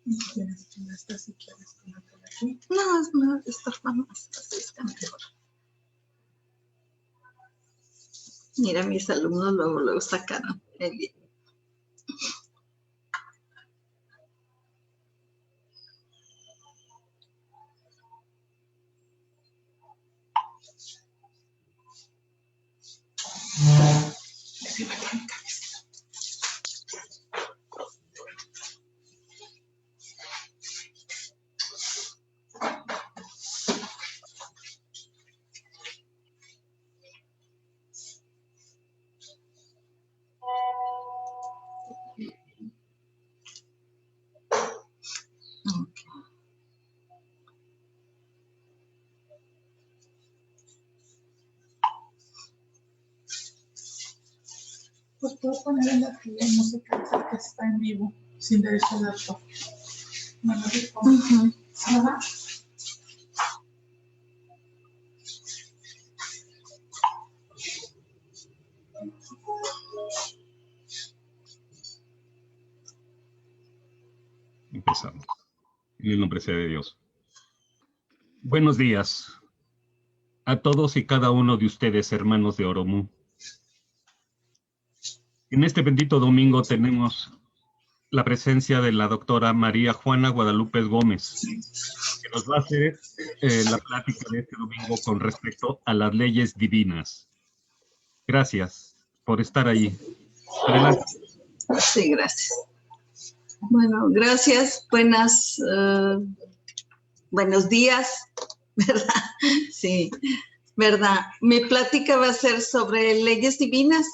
No, estorba más. Así está mejor. Mira, mis alumnos luego sacaron el libro. Pues puedo poner en la fila música que está en vivo, sin derecho de autor. Me lo dijo. ¿Verdad? Empezamos. En el nombre sea de Dios. Buenos días a todos y cada uno de ustedes, hermanos de Oromu. En este bendito domingo tenemos la presencia de la doctora María Juana Guadalupe Gómez, que nos va a hacer la plática de este domingo con respecto a las leyes divinas. Gracias por estar ahí. Adelante. Sí, gracias. Bueno, gracias. Buenos días, ¿verdad? Sí, ¿verdad? Mi plática va a ser sobre leyes divinas.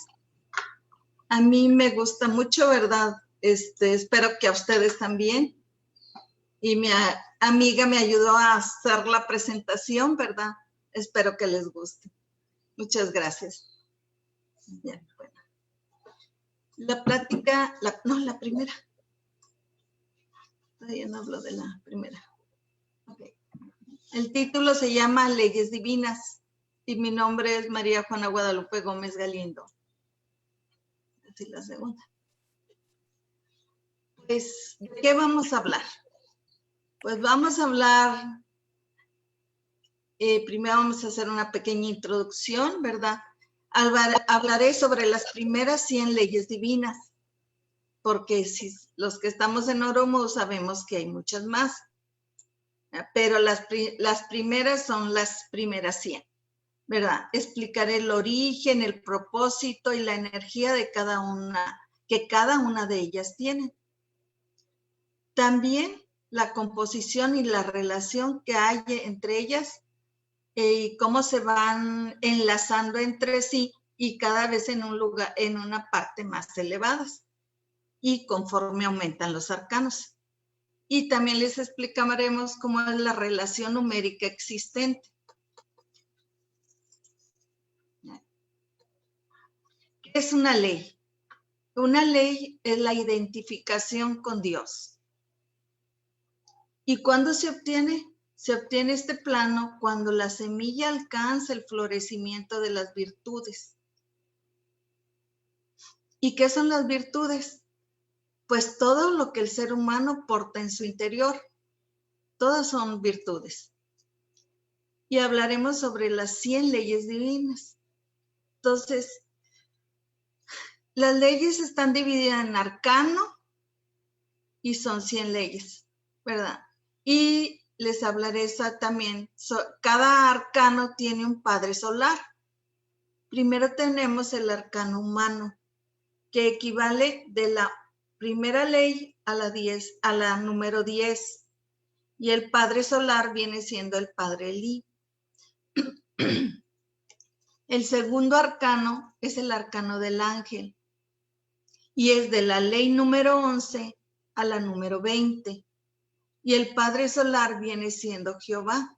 A mí me gusta mucho, ¿verdad? Espero que a ustedes también. Y mi amiga me ayudó a hacer la presentación, ¿verdad? Espero que les guste. Muchas gracias. Bien, bueno. La plática, la primera. Todavía no hablo de la primera. Okay. El título se llama Leyes Divinas y mi nombre es María Juana Guadalupe Gómez Galindo. Así la segunda. Pues, ¿de qué vamos a hablar? Pues vamos a hablar, primero vamos a hacer una pequeña introducción, ¿verdad? Hablaré sobre las primeras 100 leyes divinas, porque si los que estamos en Oromo sabemos que hay muchas más, pero las primeras son las primeras 100, ¿verdad? Explicaré el origen, el propósito y la energía de cada una de ellas tiene. También la composición y la relación que hay entre ellas y cómo se van enlazando entre sí y cada vez en un lugar, en una parte más elevadas y conforme aumentan los arcanos. Y también les explicaremos cómo es la relación numérica existente. ¿Qué es una ley? Una ley es la identificación con Dios. ¿Y cuándo se obtiene? Se obtiene este plano cuando la semilla alcanza el florecimiento de las virtudes. ¿Y qué son las virtudes? Pues todo lo que el ser humano porta en su interior. Todas son virtudes. Y hablaremos sobre las 100 leyes divinas. Entonces, las leyes están divididas en arcano y son 100 leyes, ¿verdad? Y les hablaré también, cada arcano tiene un padre solar. Primero tenemos el arcano humano, que equivale de la primera ley a la número 10. Y el padre solar viene siendo el padre Li. El segundo arcano es el arcano del ángel. Y es de la ley número 11 a la número 20. Y el padre solar viene siendo Jehová.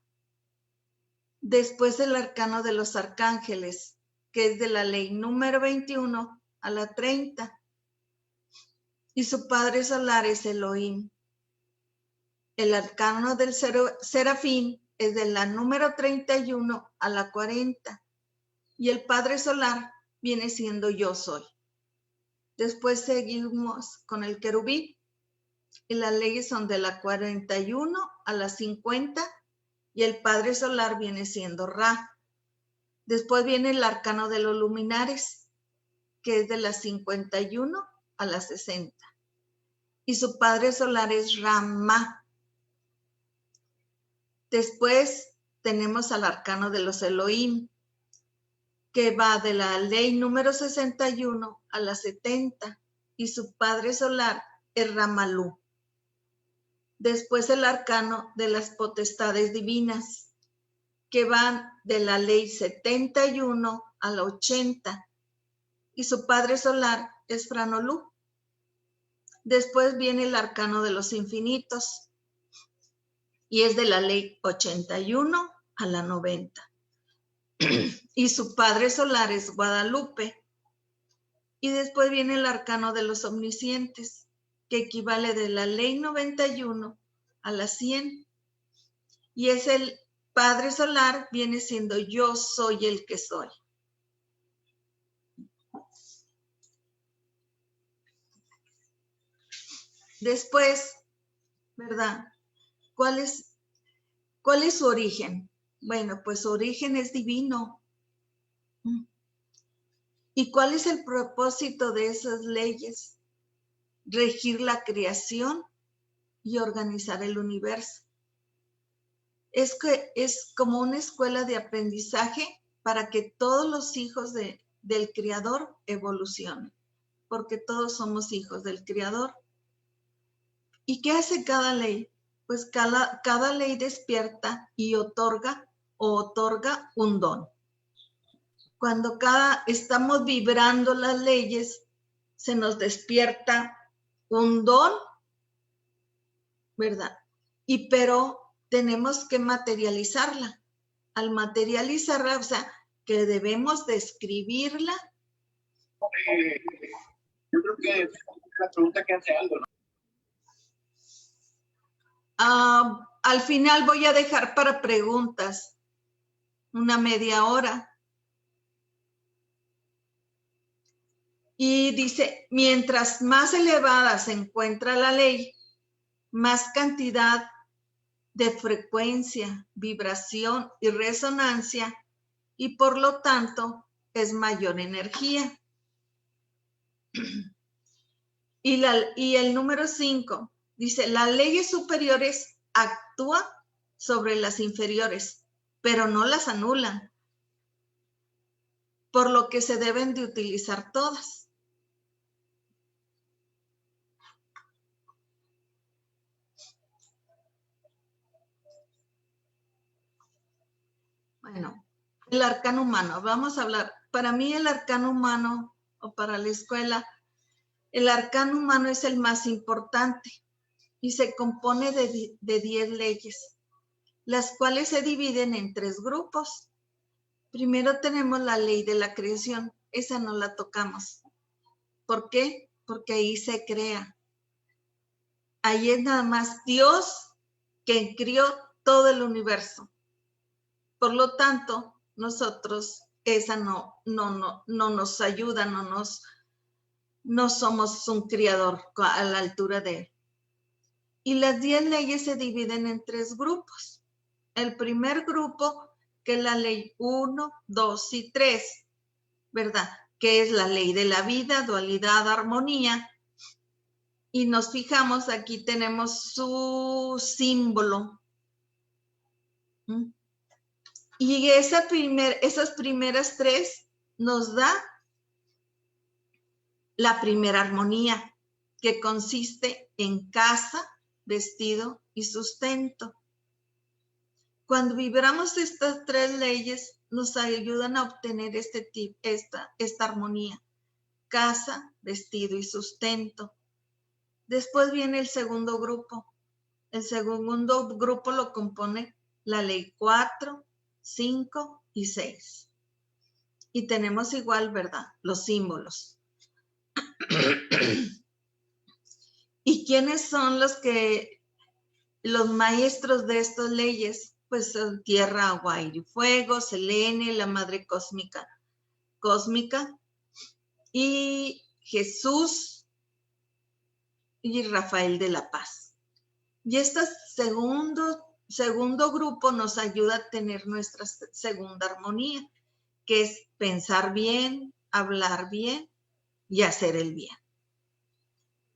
Después el arcano de los arcángeles, que es de la ley número 21 a la 30. Y su padre solar es Elohim. El arcano del serafín es de la número 31 a la 40. Y el padre solar viene siendo yo soy. Después seguimos con el querubín, Y las leyes son de la 41 a la 50 y el Padre Solar viene siendo Ra. Después viene el arcano de los luminares, que es de la 51 a la 60. Y su Padre Solar es Rama. Después tenemos al arcano de los Elohim, que va de la ley número 61 a la 70, y su Padre Solar es Ramalú. Después el arcano de las potestades divinas, que van de la ley 71 a la 80, y su Padre Solar es Franolú. Después viene el arcano de los infinitos, y es de la ley 81 a la 90. Y su Padre Solar es Guadalupe. Y después viene el arcano de los omniscientes, que equivale de la ley 91 a la 100. Y es el Padre Solar, viene siendo yo soy el que soy. Después, ¿verdad? ¿Cuál es su origen? Bueno, pues su origen es divino. ¿Y cuál es el propósito de esas leyes? Regir la creación y organizar el universo. Es como una escuela de aprendizaje para que todos los hijos del Creador evolucionen, porque todos somos hijos del Creador. ¿Y qué hace cada ley? Pues cada ley despierta y otorga un don. Cuando estamos vibrando las leyes, se nos despierta un don, ¿verdad? Pero tenemos que materializarla. Al materializarla, o sea, que debemos describirla. Yo creo que la pregunta que hace Aldo, ¿no? Al final voy a dejar para preguntas una media hora. Y dice, mientras más elevada se encuentra la ley, más cantidad de frecuencia, vibración y resonancia, y por lo tanto es mayor energía. Y el número 5 dice, las leyes superiores actúan sobre las inferiores, pero no las anulan, por lo que se deben de utilizar todas. Bueno, el arcano humano, vamos a hablar. Para mí el arcano humano, o para la escuela, el arcano humano es el más importante y se compone de 10 leyes, las cuales se dividen en 3 grupos. Primero tenemos la ley de la creación, esa no la tocamos. ¿Por qué? Porque ahí se crea. Ahí es nada más Dios quien crió todo el universo. Por lo tanto, nosotros, esa no nos ayuda, no somos un criador a la altura de él. Y las 10 leyes se dividen en 3 grupos. El primer grupo, que es la ley 1, 2 y 3, ¿verdad? Que es la ley de la vida, dualidad, armonía. Y nos fijamos, aquí tenemos su símbolo. Y esas primeras 3 nos da la primera armonía, que consiste en casa, vestido y sustento. Cuando vibramos estas 3 leyes, nos ayudan a obtener esta armonía, casa, vestido y sustento. Después viene el segundo grupo. El segundo grupo lo compone la ley 4, 5 y 6. Y tenemos igual, ¿verdad? Los símbolos. ¿Y quiénes son los maestros de estas leyes? Pues son tierra, agua, aire y fuego, Selene, la madre cósmica, y Jesús, y Rafael de la Paz. Y este segundo grupo nos ayuda a tener nuestra segunda armonía, que es pensar bien, hablar bien y hacer el bien.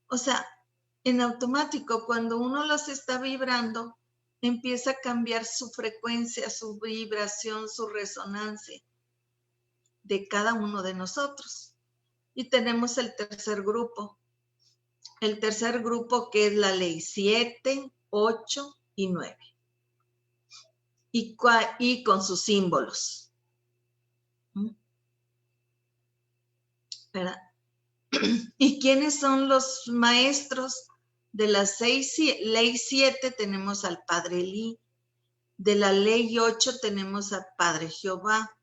O sea, en automático, cuando uno los está vibrando, empieza a cambiar su frecuencia, su vibración, su resonancia de cada uno de nosotros. Y tenemos el tercer grupo. El tercer grupo, que es la ley 7, 8 y 9. Y con sus símbolos. ¿Verdad? ¿Y quiénes son los maestros? De la ley 7 tenemos al Padre Eli. De la ley 8 tenemos al Padre Jehová.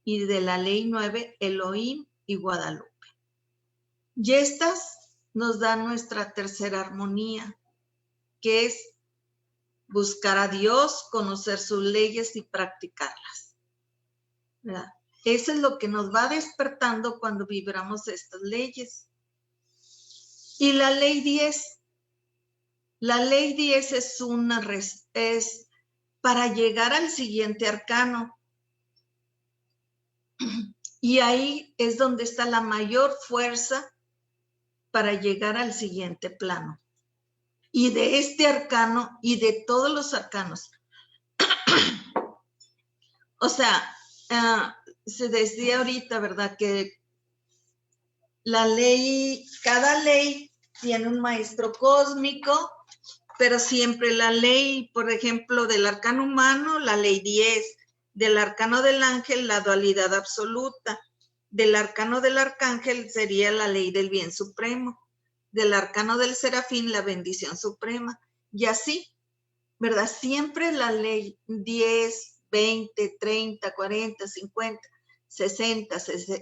Y de la ley 9, Elohim y Guadalupe. Y estas nos dan nuestra tercera armonía, que es buscar a Dios, conocer sus leyes y practicarlas. ¿Verdad? Eso es lo que nos va despertando cuando vibramos estas leyes. Y la ley 10. La ley 10 es para llegar al siguiente arcano. Y ahí es donde está la mayor fuerza para llegar al siguiente plano. Y de este arcano y de todos los arcanos. O sea, se decía ahorita, ¿verdad? Que cada ley tiene un maestro cósmico, pero siempre la ley, por ejemplo, del arcano humano, la ley 10, del arcano del ángel, la dualidad absoluta, del arcano del arcángel sería la ley del bien supremo, del arcano del serafín, la bendición suprema, y así, ¿verdad? Siempre la ley 10, 20, 30, 40, 50, 60,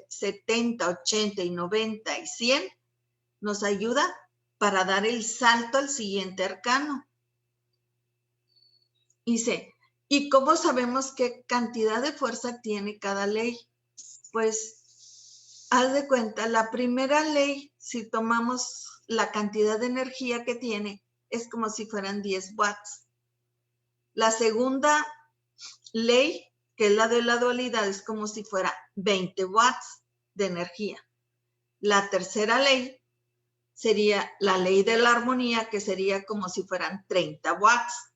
70, 80 y 90 y 100 nos ayuda para dar el salto al siguiente arcano. Dice, ¿y cómo sabemos qué cantidad de fuerza tiene cada ley? Pues, haz de cuenta, la primera ley, si tomamos la cantidad de energía que tiene, es como si fueran 10 watts. La segunda ley, que es la de la dualidad, es como si fuera 20 watts de energía. La tercera ley sería la ley de la armonía, que sería como si fueran 30 watts.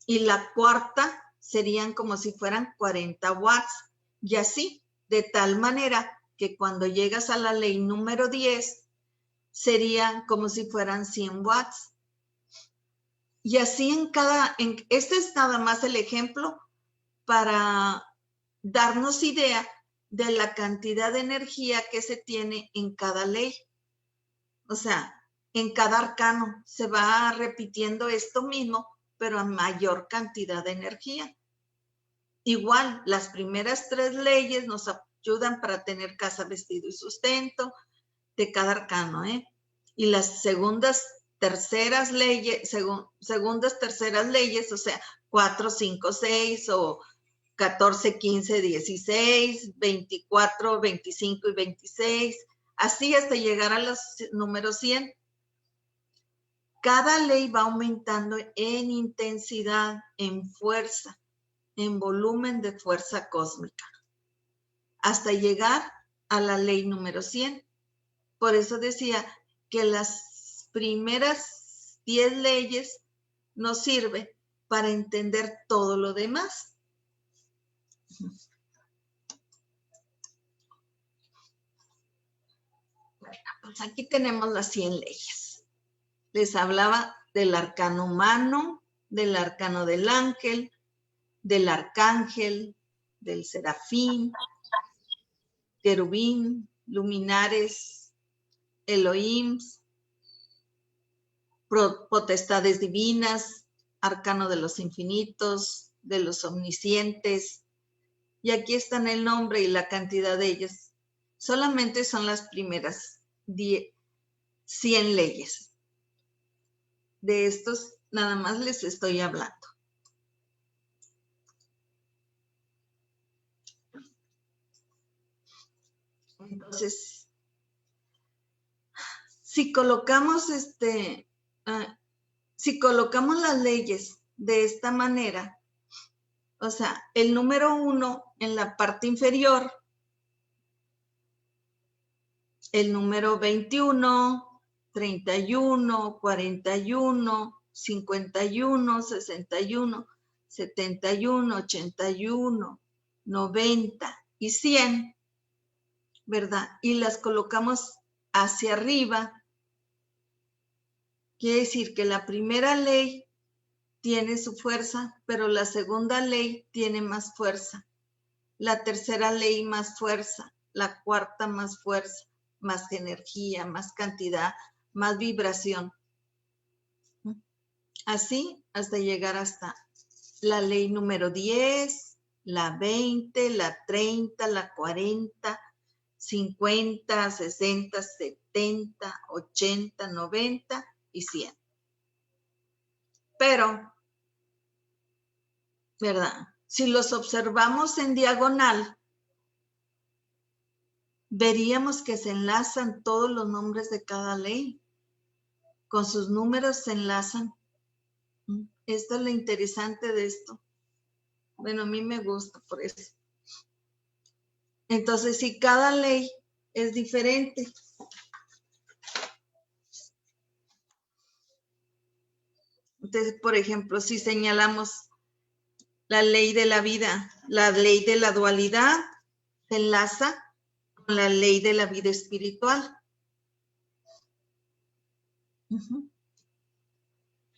Y la cuarta serían como si fueran 40 watts. Y así, de tal manera que cuando llegas a la ley número 10, serían como si fueran 100 watts. Y así este es nada más el ejemplo para darnos idea de la cantidad de energía que se tiene en cada ley. O sea, en cada arcano se va repitiendo esto mismo, pero a mayor cantidad de energía. Igual, las primeras 3 leyes nos ayudan para tener casa, vestido y sustento de cada arcano, ¿eh? Y las terceras leyes, o sea, 4, 5, 6 o 14, 15, 16, 24, 25 y 26, así hasta llegar a los números 100. Cada ley va aumentando en intensidad, en fuerza, en volumen de fuerza cósmica, hasta llegar a la ley número 100. Por eso decía que las primeras 10 leyes nos sirven para entender todo lo demás. Bueno, pues aquí tenemos las 100 leyes. Les hablaba del arcano humano, del arcano del ángel, del arcángel, del serafín, querubín, luminares, Elohim, potestades divinas, arcano de los infinitos, de los omniscientes. Y aquí están el nombre y la cantidad de ellas. Solamente son las primeras 100 leyes. De estos nada más les estoy hablando. Entonces, si colocamos si colocamos las leyes de esta manera, o sea, el número 1 en la parte inferior, el número 21, 31, 41, 51, 61, 71, 81, 90 y 100, ¿verdad? Y las colocamos hacia arriba. Quiere decir que la primera ley tiene su fuerza, pero la segunda ley tiene más fuerza. La tercera ley más fuerza, la cuarta más fuerza, más energía, más cantidad, más vibración. Así hasta llegar hasta la ley número 10, la 20, la 30, la 40, 50, 60, 70, 80, 90 y 100. Pero, ¿verdad? Si los observamos en diagonal, veríamos que se enlazan todos los nombres de cada ley. Con sus números se enlazan. Esto es lo interesante de esto. Bueno, a mí me gusta por eso. Entonces, si cada ley es diferente, entonces, por ejemplo, si señalamos la ley de la vida, la ley de la dualidad, se enlaza con la ley de la vida espiritual.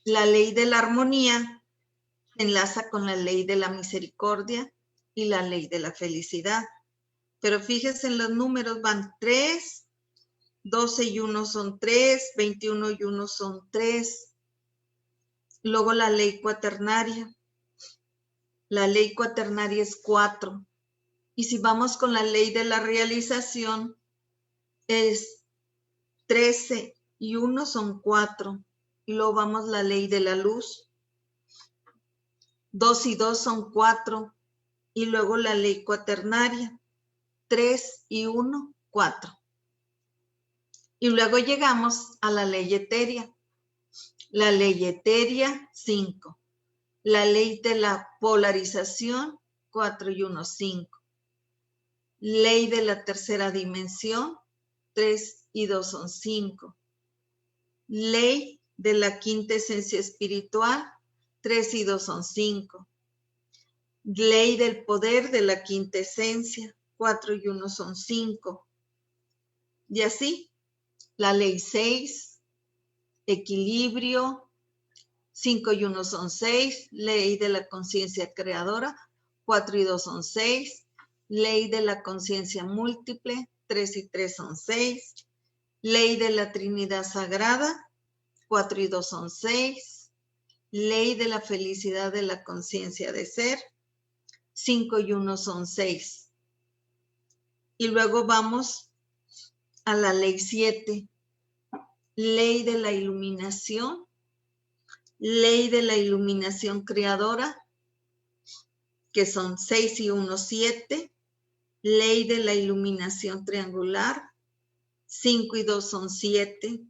La ley de la armonía se enlaza con la ley de la misericordia y la ley de la felicidad. Pero fíjense en los números, van 3, 12 y 1 son 3, 21 y 1 son 3. Luego la ley cuaternaria. La ley cuaternaria es 4. Y si vamos con la ley de la realización, es 13 y 1 son 4. Y luego vamos la ley de la luz. 2 y 2 son 4. Y luego la ley cuaternaria. 3 y 1, 4. Y luego llegamos a la ley etérea. La ley etérea, 5. La ley de la polarización, 4 y 1, 5. Ley de la tercera dimensión, 3 y 2 son 5. Ley de la quinta esencia espiritual, 3 y 2 son 5. Ley del poder de la quinta esencia, 4 y 1 son 5. Y así, la ley 6, equilibrio, 5 y 1 son 6. Ley de la conciencia creadora, 4 y 2 son 6. Ley de la conciencia múltiple, 3 y 3 son 6. Ley de la Trinidad Sagrada, 4 y 2 son 6. Ley de la felicidad de la conciencia de ser, 5 y 1 son 6. Y luego vamos a la ley 7. Ley de la iluminación. Ley de la iluminación creadora, que son 6 y 1, 7. Ley de la iluminación triangular, 5 y 2 son 7.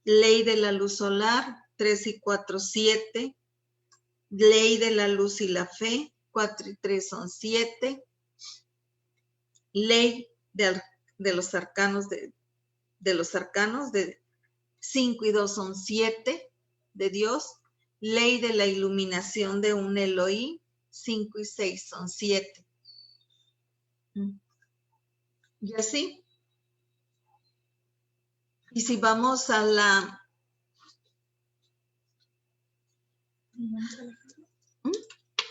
Ley de la luz solar, 3 y 4, 7. Ley de la luz y la fe, 4 y 3 son 7. Ley de los arcanos de 5 y 2 son 7 de Dios. Ley de la iluminación de un Elohim, 5 y 6 son 7. Y así. Y si vamos a la...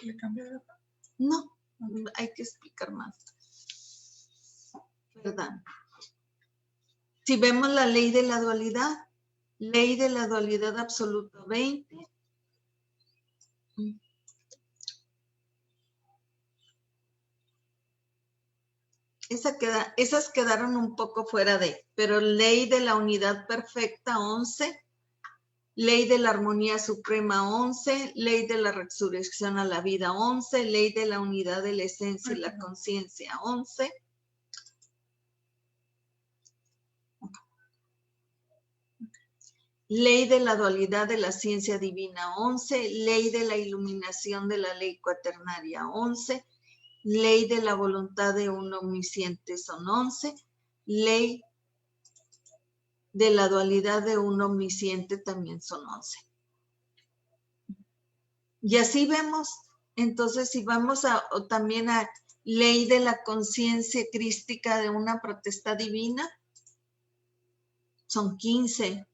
¿Le cambia de otra? No, hay que explicar más. ¿Verdad? Si vemos la ley de la dualidad absoluta 20. Esas quedaron un poco fuera de, pero ley de la unidad perfecta 11, ley de la armonía suprema 11, ley de la resurrección a la vida 11, ley de la unidad de la esencia y la conciencia 11. ley de la dualidad de la ciencia divina, 11, ley de la iluminación de la ley cuaternaria, 11, ley de la voluntad de un omnisciente, son 11, ley de la dualidad de un omnisciente también son 11. Y así vemos, entonces si vamos también a ley de la conciencia crística de una potestad divina, son 15.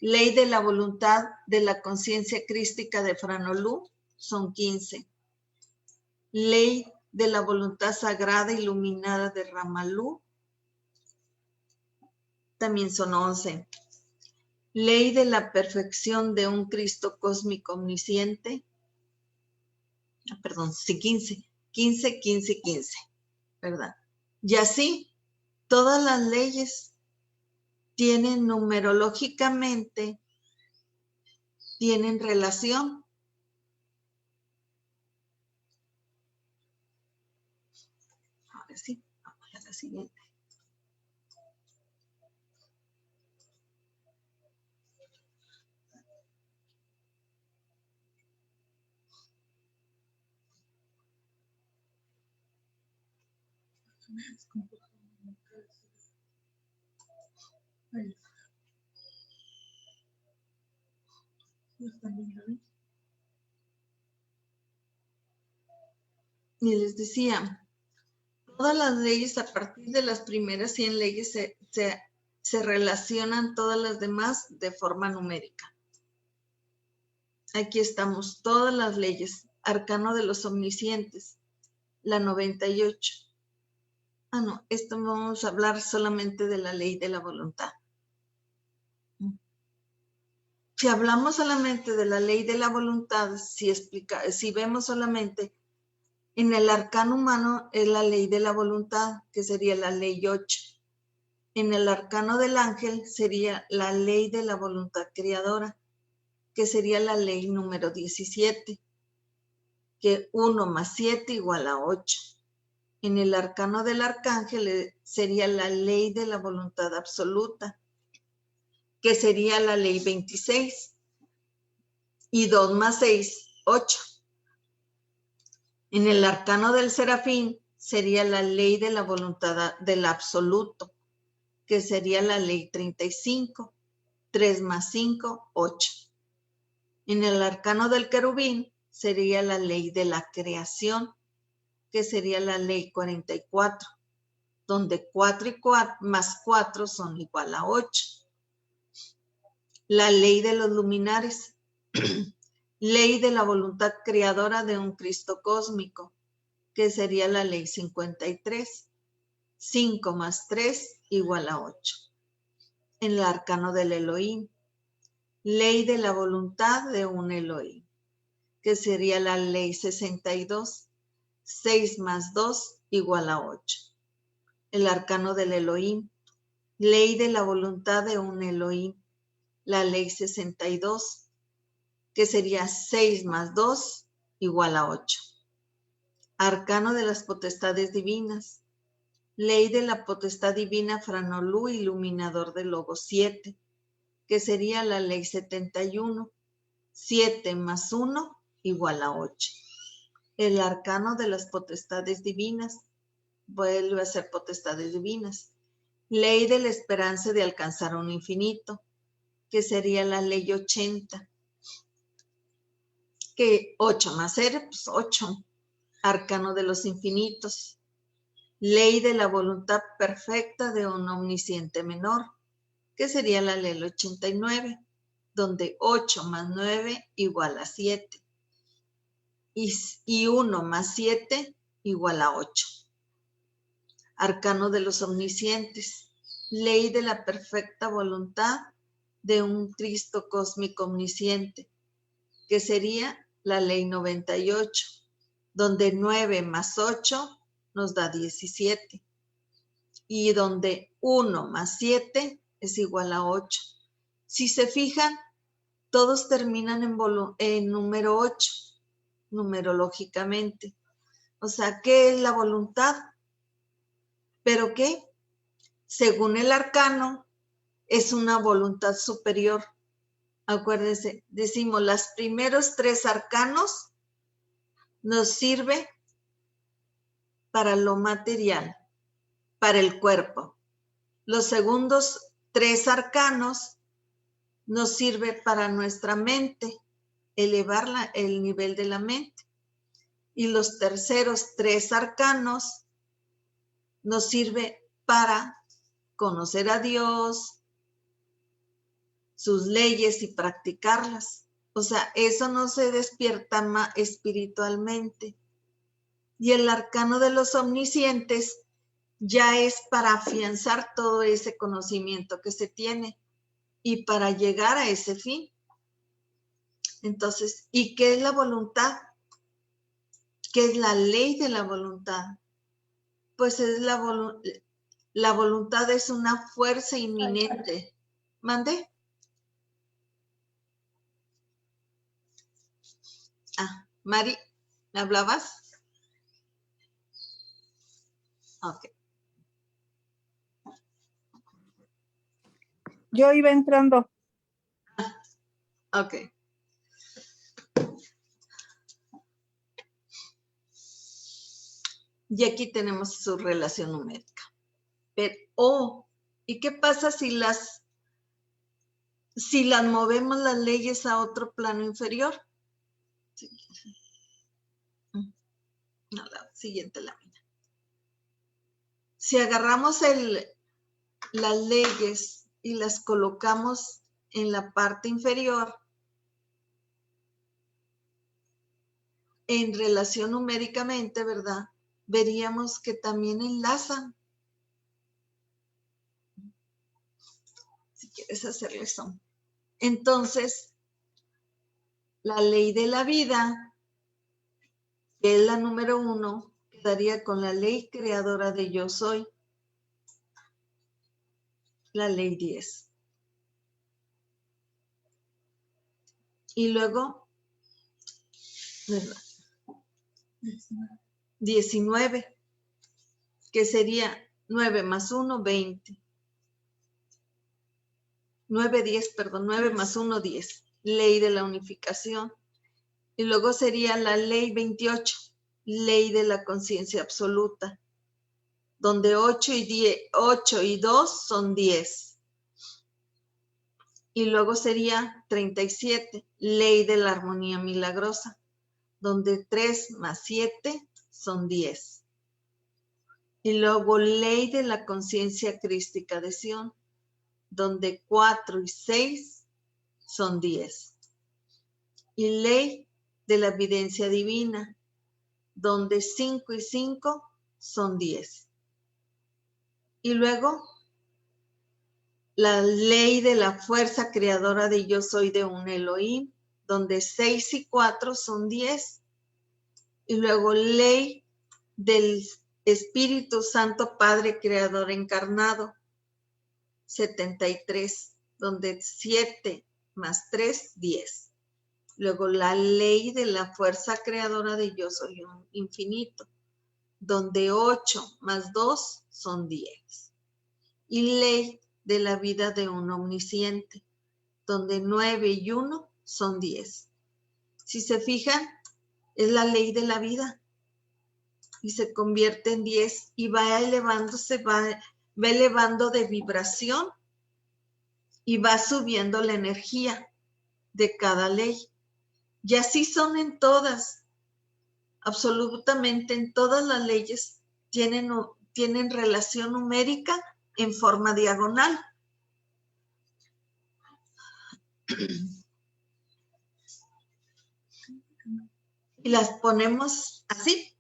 Ley de la voluntad de la conciencia crística de Franolú, son 15. Ley de la voluntad sagrada iluminada de Ramalú, también son 11. Ley de la perfección de un Cristo cósmico omnisciente, perdón, sí, 15, 15, 15, 15, ¿verdad? Y así, todas las leyes tienen numerológicamente, tienen relación. Ahora sí, vamos a la siguiente. Y les decía, todas las leyes a partir de las primeras 100 leyes se relacionan todas las demás de forma numérica. Aquí estamos, todas las leyes, arcano de los omniscientes, la 98. No, esto vamos a hablar solamente de la ley de la voluntad. Si hablamos solamente de la ley de la voluntad, si vemos solamente en el arcano humano es la ley de la voluntad, que sería la ley 8. En el arcano del ángel sería la ley de la voluntad creadora, que sería la ley número 17, que 1 más 7 igual a 8. En el arcano del arcángel sería la ley de la voluntad absoluta, que sería la ley 26. Y 2 más 6, 8. En el arcano del serafín sería la ley de la voluntad del absoluto, que sería la ley 35. 3 más 5, 8. En el arcano del querubín sería la ley de la creación, que sería la ley 44, donde 4 y 4 más 4 son igual a 8. La ley de los luminares, ley de la voluntad creadora de un Cristo cósmico, que sería la ley 53. 5 más 3 igual a 8. En el arcano del Elohim, ley de la voluntad de un Elohim, que sería la ley 62. 6 más 2 igual a 8. El arcano del Elohim, ley de la voluntad de un Elohim, la ley 62, que sería 6 más 2 igual a 8. Arcano de las potestades divinas, ley de la potestad divina Franolú, iluminador del Logo 7, que sería la ley 71, 7 más 1 igual a 8. El arcano de las potestades divinas, vuelve a ser potestades divinas, ley de la esperanza de alcanzar un infinito, que sería la ley 80, que 8 más 0, pues 8, arcano de los infinitos, ley de la voluntad perfecta de un omnisciente menor, que sería la ley 89, donde 8 más 9 igual a 7, y 1 más 7 igual a 8. Arcano de los omniscientes, ley de la perfecta voluntad de un Cristo cósmico omnisciente, que sería la ley 98, donde 9 más 8 nos da 17, y donde 1 más 7 es igual a 8. Si se fijan, todos terminan en número 8, numerológicamente. O sea, ¿qué es la voluntad? ¿Pero qué? Según el arcano, es una voluntad superior Acuérdense, decimos, los primeros 3 arcanos nos sirve para lo material, para el cuerpo. Los segundos 3 arcanos nos sirve para nuestra mente, elevar el nivel de la mente. Y los terceros 3 arcanos nos sirve para conocer a Dios, sus leyes y practicarlas. O sea, eso no se despierta más espiritualmente. Y el arcano de los omniscientes ya es para afianzar todo ese conocimiento que se tiene y para llegar a ese fin. Entonces, ¿y qué es la voluntad? ¿Qué es la ley de la voluntad? Pues es la voluntad es una fuerza inminente. ¿Mande? Ah, Mari, ¿me hablabas? Ok. Yo iba entrando. Ok. Y aquí tenemos su relación numérica. Pero, ¿y qué pasa si las movemos las leyes a otro plano inferior? No, la siguiente lámina. Si agarramos las leyes y las colocamos en la parte inferior, en relación numéricamente, ¿verdad? Veríamos que también enlazan. Si quieres hacerle eso. Entonces, la ley de la vida, que es la número 1, quedaría con la ley creadora de yo soy, la ley 10. Y luego, ¿verdad? 19, que sería 9 más 1, 20. 9 más 1, 10. Ley de la unificación. Y luego sería la ley 28, ley de la conciencia absoluta, donde 8 y 2 son 10. Y luego sería 37, ley de la armonía milagrosa, donde 3 más 7 son 10. Y luego ley de la conciencia crística de Sion, donde 4 y 6 son 10. Y ley de la evidencia divina, donde 5 y 5 son 10. Y luego la ley de la fuerza creadora de yo soy de un Elohim, donde 6 y 4 son 10. Y luego ley del Espíritu Santo Padre Creador encarnado, 73, donde 7 más 3, 10. Luego la ley de la fuerza creadora de yo soy un infinito, donde 8 más 2 son 10. Y ley de la vida de un omnisciente, donde 9 y 1 son 10. Si se fijan, es la ley de la vida y se convierte en 10 y va elevándose, va elevando de vibración y va subiendo la energía de cada ley. Y así son en todas, absolutamente en todas las leyes tienen relación numérica en forma diagonal. Y las ponemos así,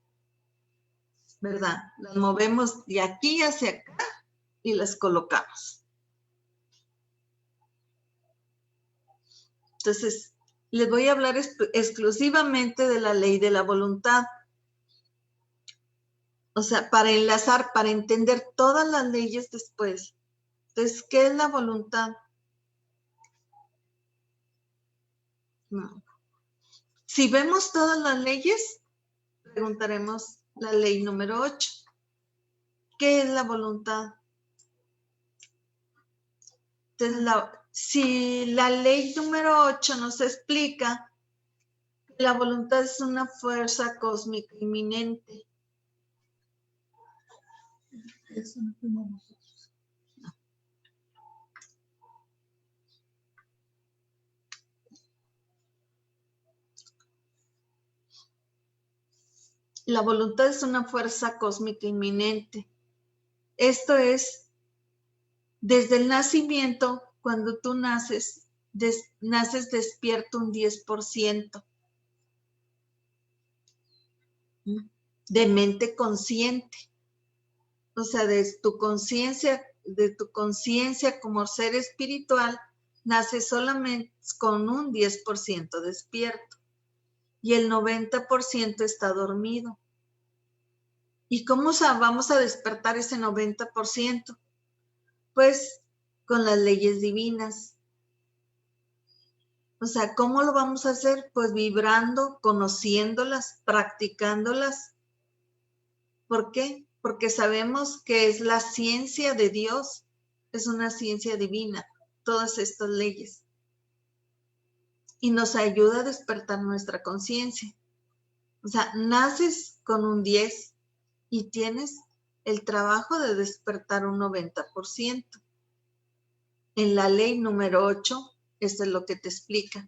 ¿verdad? Las movemos de aquí hacia acá y las colocamos. Entonces, les voy a hablar exclusivamente de la ley de la voluntad. O sea, para enlazar, para entender todas las leyes después. Entonces, ¿qué es la voluntad? No. Si vemos todas las leyes, preguntaremos la ley número 8. ¿Qué es la voluntad? Entonces, Si la ley número 8 nos explica que la voluntad es una fuerza cósmica inminente. Eso no fuimos nosotros. La voluntad es una fuerza cósmica inminente. Esto es, desde el nacimiento, cuando tú naces, naces despierto un 10% de mente consciente. O sea, de tu conciencia como ser espiritual, naces solamente con un 10% despierto y el 90% está dormido. ¿Y cómo vamos a despertar ese 90%? Pues con las leyes divinas. O sea, ¿cómo lo vamos a hacer? Pues vibrando, conociéndolas, practicándolas. ¿Por qué? Porque sabemos que es la ciencia de Dios, es una ciencia divina, todas estas leyes. Y nos ayuda a despertar nuestra conciencia. O sea, naces con un 10 y tienes el trabajo de despertar un 90%. En la ley número 8, esto es lo que te explica.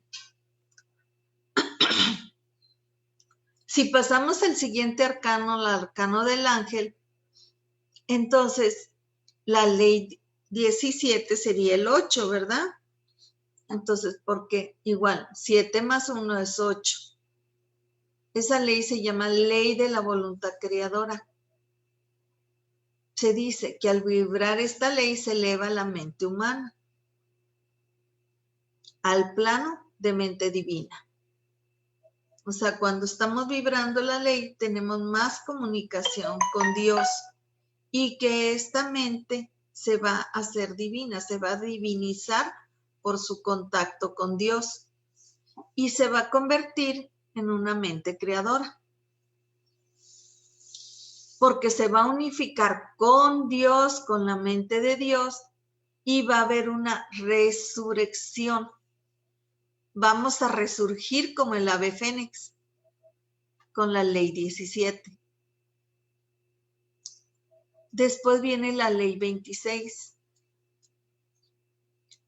Si pasamos al siguiente arcano, el arcano del ángel, entonces la ley 17 sería el 8, ¿verdad? Entonces, porque igual, 7 más 1 es 8. Esa ley se llama ley de la voluntad creadora. Se dice que al vibrar esta ley se eleva la mente humana al plano de mente divina. O sea, cuando estamos vibrando la ley, tenemos más comunicación con Dios y que esta mente se va a hacer divina, se va a divinizar por su contacto con Dios y se va a convertir en una mente creadora. Porque se va a unificar con Dios, con la mente de Dios, y va a haber una resurrección. Vamos a resurgir como el ave fénix, con la ley 17. Después viene la ley 26.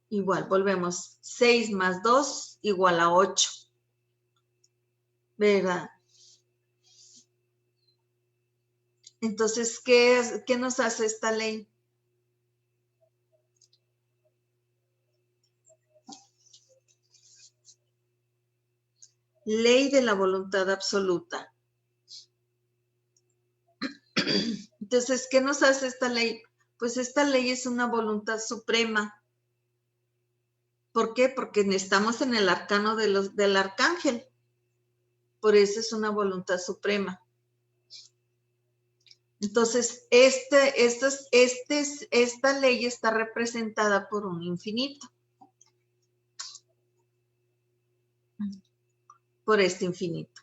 Igual, volvemos. 6 más 2 igual a 8. ¿Verdad? Entonces, ¿qué nos hace esta ley? Ley de la voluntad absoluta. Entonces, ¿qué nos hace esta ley? Pues esta ley es una voluntad suprema. ¿Por qué? Porque estamos en el arcano del arcángel. Por eso es una voluntad suprema. Entonces, esta ley está representada por un infinito. Por este infinito.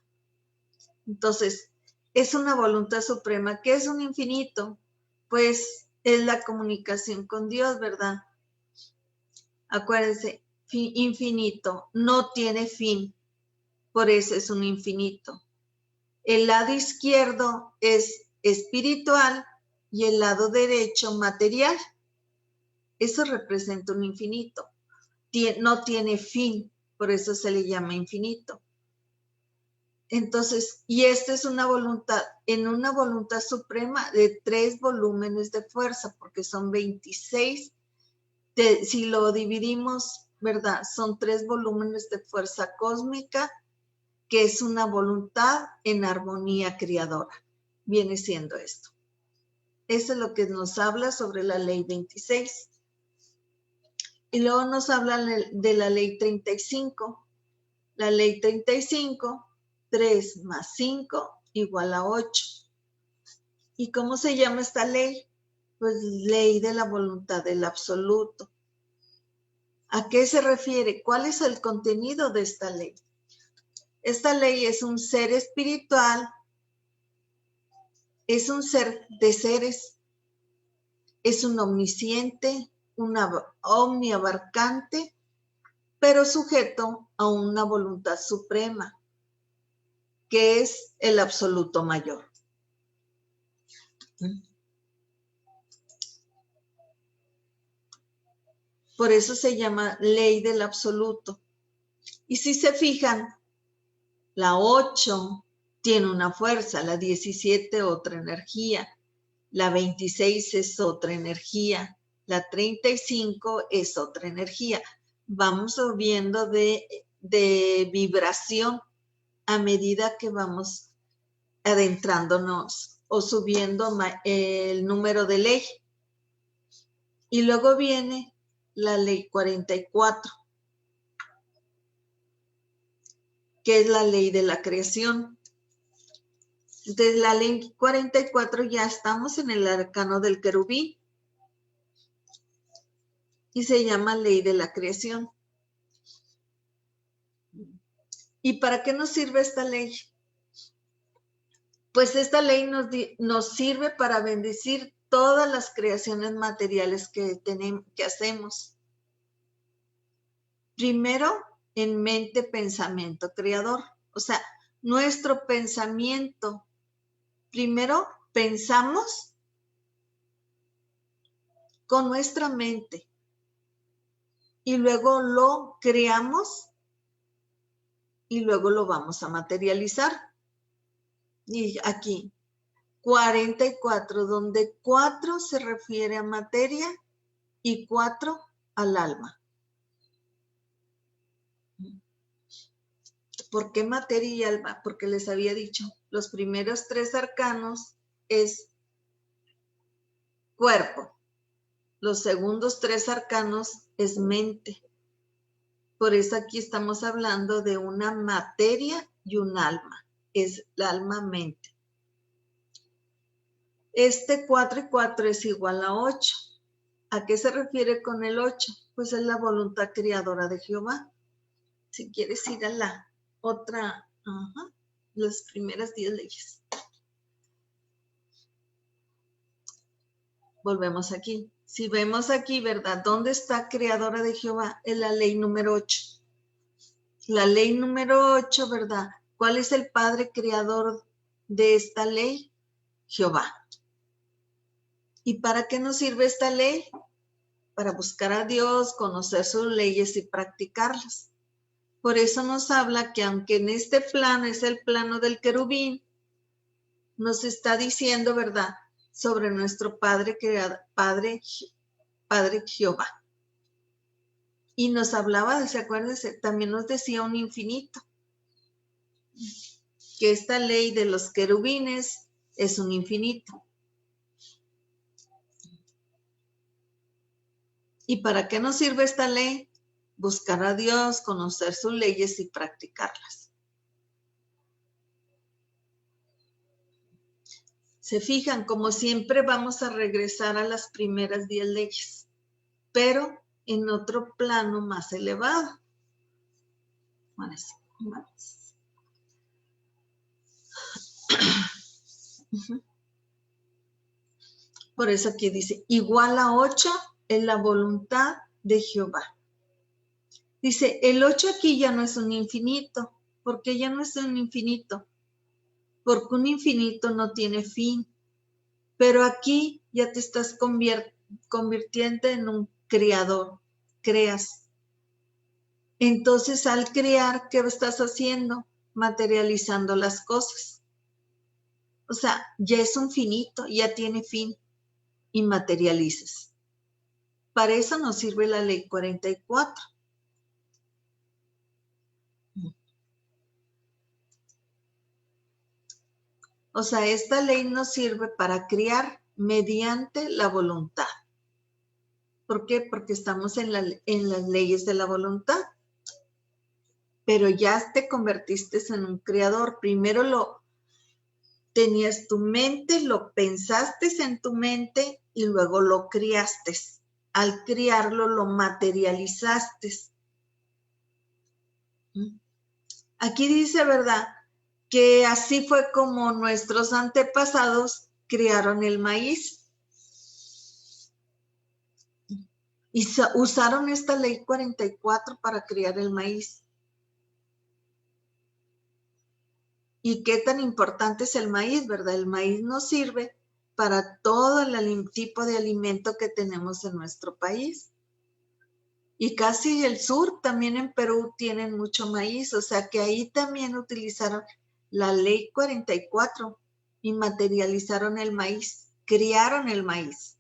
Entonces, es una voluntad suprema. ¿Qué es un infinito? Pues es la comunicación con Dios, ¿verdad? Acuérdense, infinito no tiene fin. Por eso es un infinito. El lado izquierdo es espiritual y el lado derecho material. Eso representa un infinito. No tiene fin, por eso se le llama infinito. Entonces, y esta es una voluntad suprema de 3 volúmenes de fuerza, porque son 26. Si lo dividimos, ¿verdad? Son 3 volúmenes de fuerza cósmica, que es una voluntad en armonía creadora. Viene siendo esto. Eso es lo que nos habla sobre la ley 26. Y luego nos habla de la ley 35. La ley 35, 3 más 5 igual a 8. ¿Y cómo se llama esta ley? Pues ley de la voluntad del absoluto. ¿A qué se refiere? ¿Cuál es el contenido de esta ley? Esta ley es un ser espiritual, es un ser de seres, es un omnisciente, omniabarcante, pero sujeto a una voluntad suprema, que es el absoluto mayor. Por eso se llama ley del absoluto. Y si se fijan, la 8 tiene una fuerza, la 17 otra energía, la 26 es otra energía, la 35 es otra energía. Vamos subiendo de vibración a medida que vamos adentrándonos o subiendo el número de ley. Y luego viene la ley 44, que es la ley de la creación. Desde la ley 44 ya estamos en el arcano del querubín y se llama ley de la creación. ¿Y para qué nos sirve esta ley? Pues esta ley nos sirve para bendecir todas las creaciones materiales que hacemos. Primero, en mente, pensamiento creador. O sea, nuestro pensamiento, primero pensamos con nuestra mente y luego lo creamos y luego lo vamos a materializar. Y aquí, 44, donde 4 se refiere a materia y 4 al alma. ¿Por qué materia y alma? Porque les había dicho, los primeros 3 arcanos es cuerpo. Los segundos 3 arcanos es mente. Por eso aquí estamos hablando de una materia y un alma. Es el alma-mente. Este 4 y 4 es igual a 8. ¿A qué se refiere con el 8? Pues es la voluntad creadora de Jehová. Si quieres ir a la otra, las primeras 10 leyes. Volvemos aquí. Si vemos aquí, ¿verdad? ¿Dónde está creadora de Jehová? Es la ley número 8. La ley número 8, ¿verdad? ¿Cuál es el padre creador de esta ley? Jehová. ¿Y para qué nos sirve esta ley? Para buscar a Dios, conocer sus leyes y practicarlas. Por eso nos habla que aunque en este plano es el plano del querubín, nos está diciendo, ¿verdad?, sobre nuestro Padre creador, Padre Jehová. Y nos hablaba, ¿se acuerdan? También nos decía un infinito. Que esta ley de los querubines es un infinito. ¿Y para qué nos sirve esta ley? Buscar a Dios, conocer sus leyes y practicarlas. Se fijan, como siempre vamos a regresar a las primeras 10 leyes, pero en otro plano más elevado. Por eso aquí dice, igual a 8 es la voluntad de Jehová. Dice, el 8 aquí ya no es un infinito. ¿Por qué ya no es un infinito? Porque un infinito no tiene fin. Pero aquí ya te estás convirtiendo en un creador. Creas. Entonces, al crear, ¿qué estás haciendo? Materializando las cosas. O sea, ya es un finito, ya tiene fin. Y materializas. Para eso nos sirve la ley 44. O sea, esta ley nos sirve para crear mediante la voluntad. ¿Por qué? Porque estamos en las leyes de la voluntad. Pero ya te convertiste en un creador. Primero tenías tu mente, lo pensaste en tu mente y luego lo criaste. Al criarlo, lo materializaste. Aquí dice, ¿verdad?, que así fue como nuestros antepasados criaron el maíz. Y usaron esta ley 44 para criar el maíz. ¿Y qué tan importante es el maíz, verdad? El maíz nos sirve para todo el tipo de alimento que tenemos en nuestro país. Y casi el sur, también en Perú, tienen mucho maíz. O sea que ahí también utilizaron la ley 44 y materializaron el maíz, criaron el maíz.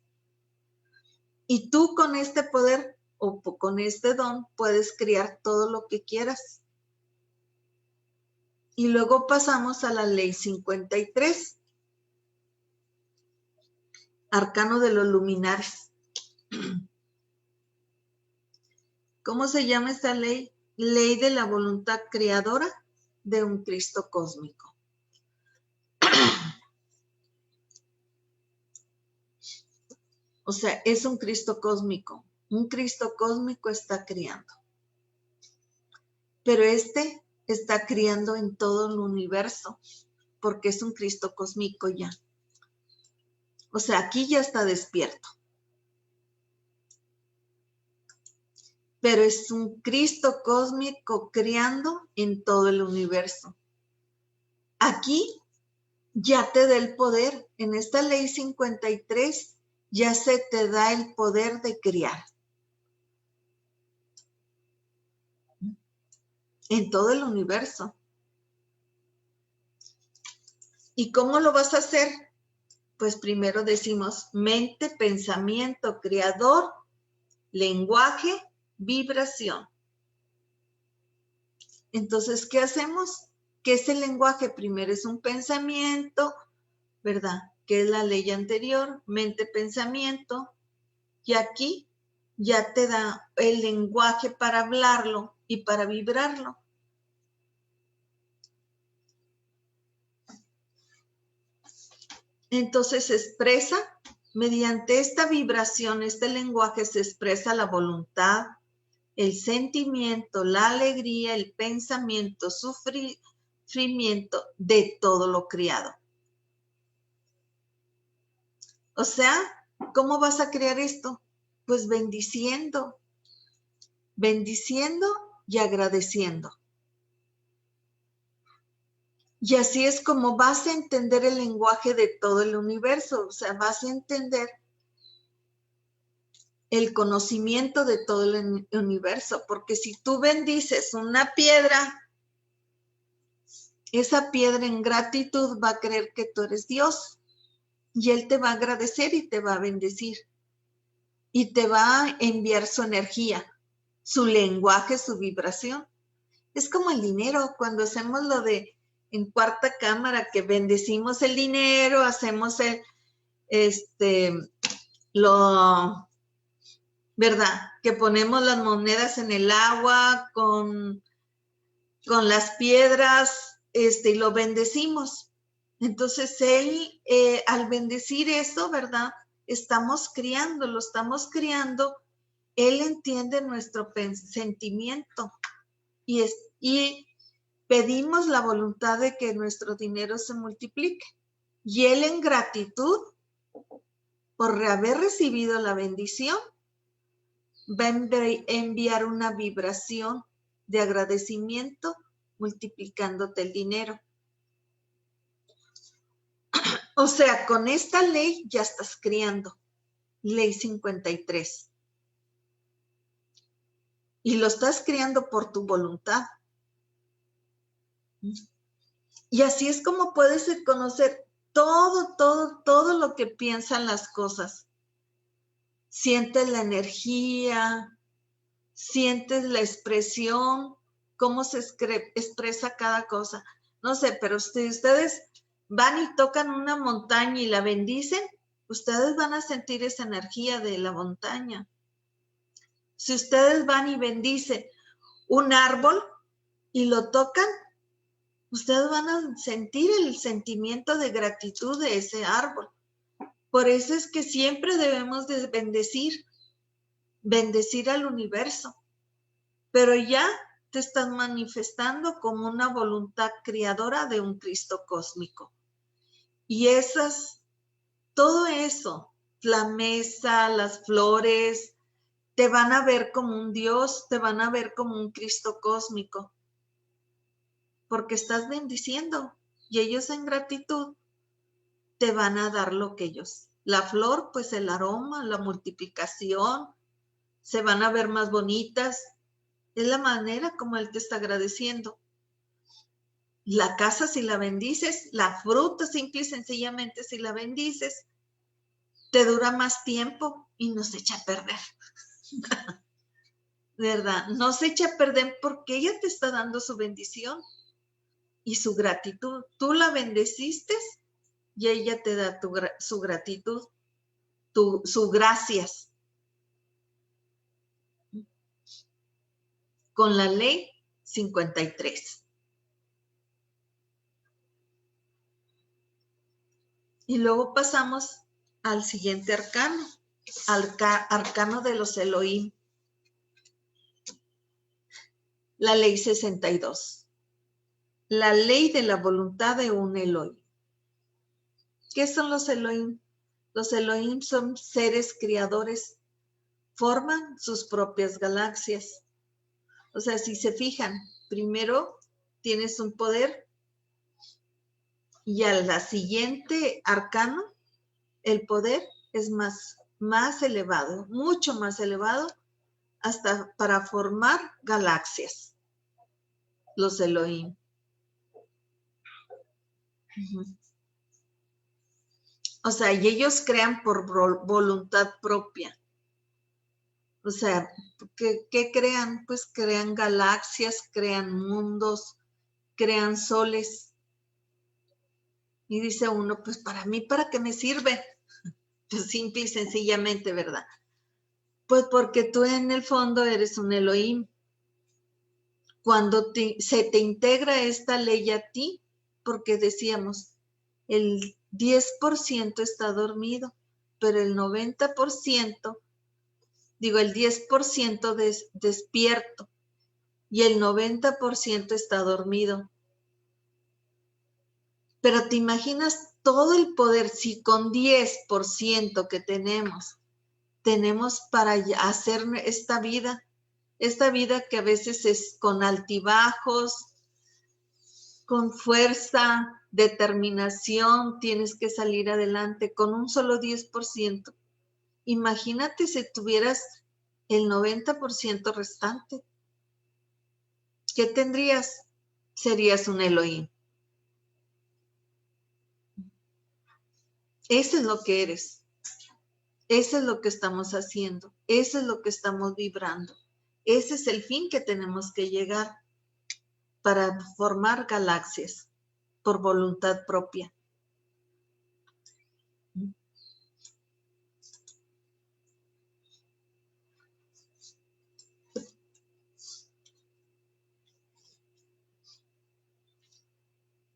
Y tú con este poder o con este don puedes criar todo lo que quieras. Y luego pasamos a la ley 53, arcano de los luminares. ¿Cómo se llama esta ley? Ley de la voluntad creadora de un Cristo cósmico. O sea, es un Cristo cósmico. Un Cristo cósmico está criando. Pero este está criando en todo el universo, porque es un Cristo cósmico ya. O sea, aquí ya está despierto. Pero es un Cristo cósmico criando en todo el universo. Aquí ya te da el poder. En esta ley 53 ya se te da el poder de criar. En todo el universo. ¿Y cómo lo vas a hacer? Pues primero decimos mente, pensamiento, creador, lenguaje, vibración. Entonces, ¿qué hacemos? ¿Qué es el lenguaje? Primero es un pensamiento, ¿verdad? Que es la ley anterior, mente, pensamiento. Y aquí ya te da el lenguaje para hablarlo y para vibrarlo. Entonces se expresa, mediante esta vibración, este lenguaje se expresa la voluntad, el sentimiento, la alegría, el pensamiento, sufrimiento de todo lo criado. O sea, ¿cómo vas a crear esto? Pues bendiciendo, bendiciendo y agradeciendo. Y así es como vas a entender el lenguaje de todo el universo, o sea, vas a entender el conocimiento de todo el universo, porque si tú bendices una piedra, esa piedra en gratitud va a creer que tú eres Dios y Él te va a agradecer y te va a bendecir y te va a enviar su energía, su lenguaje, su vibración. Es como el dinero, cuando hacemos lo de en cuarta cámara, que bendecimos el dinero, hacemos ¿verdad? Que ponemos las monedas en el agua con las piedras, y lo bendecimos. Entonces él, al bendecir eso, ¿verdad? Estamos criando, lo estamos criando. Él entiende nuestro sentimiento y pedimos la voluntad de que nuestro dinero se multiplique. Y él, en gratitud por haber recibido la bendición, va a enviar una vibración de agradecimiento multiplicándote el dinero. O sea, con esta ley ya estás criando. Ley 53. Y lo estás creando por tu voluntad. Y así es como puedes conocer todo lo que piensan las cosas. Sientes la energía, sientes la expresión, cómo se expresa cada cosa. No sé, pero si ustedes van y tocan una montaña y la bendicen, ustedes van a sentir esa energía de la montaña. Si ustedes van y bendicen un árbol y lo tocan, ustedes van a sentir el sentimiento de gratitud de ese árbol. Por eso es que siempre debemos de bendecir al universo. Pero ya te estás manifestando como una voluntad creadora de un Cristo cósmico. Y todo eso, la mesa, las flores, te van a ver como un Dios, te van a ver como un Cristo cósmico, porque estás bendiciendo y ellos en gratitud te van a dar lo que ellos. La flor, pues el aroma, la multiplicación, se van a ver más bonitas. Es la manera como Él te está agradeciendo. La casa, si la bendices, la fruta, simple y sencillamente, si la bendices, te dura más tiempo y no se echa a perder. ¿Verdad? No se echa a perder porque ella te está dando su bendición y su gratitud. Tú la bendeciste y ella te da su gratitud, su gracias. Con la ley 53. Y luego pasamos al siguiente arcano, arcano de los Elohim. La ley 62. La ley de la voluntad de un Elohim. ¿Qué son los Elohim? Los Elohim son seres creadores, forman sus propias galaxias. O sea, si se fijan, primero tienes un poder y a la siguiente arcano, el poder es más elevado, mucho más elevado, hasta para formar galaxias, los Elohim. O sea, y ellos crean por voluntad propia. O sea, ¿qué crean? Pues crean galaxias, crean mundos, crean soles. Y dice uno, pues para mí, ¿para qué me sirve? Pues simple y sencillamente, ¿verdad? Pues porque tú en el fondo eres un Elohim. Cuando se te integra esta ley a ti, porque decíamos, el 10% está dormido, pero el 90%, digo, el 10% despierto y el 90% está dormido. Pero te imaginas todo el poder, si con 10% que tenemos para hacer esta vida que a veces es con altibajos, con fuerza, determinación, tienes que salir adelante con un solo 10%. Imagínate si tuvieras el 90% restante. ¿Qué tendrías? Serías un Elohim. Eso es lo que eres. Eso es lo que estamos haciendo. Eso es lo que estamos vibrando. Ese es el fin que tenemos que llegar para formar galaxias por voluntad propia.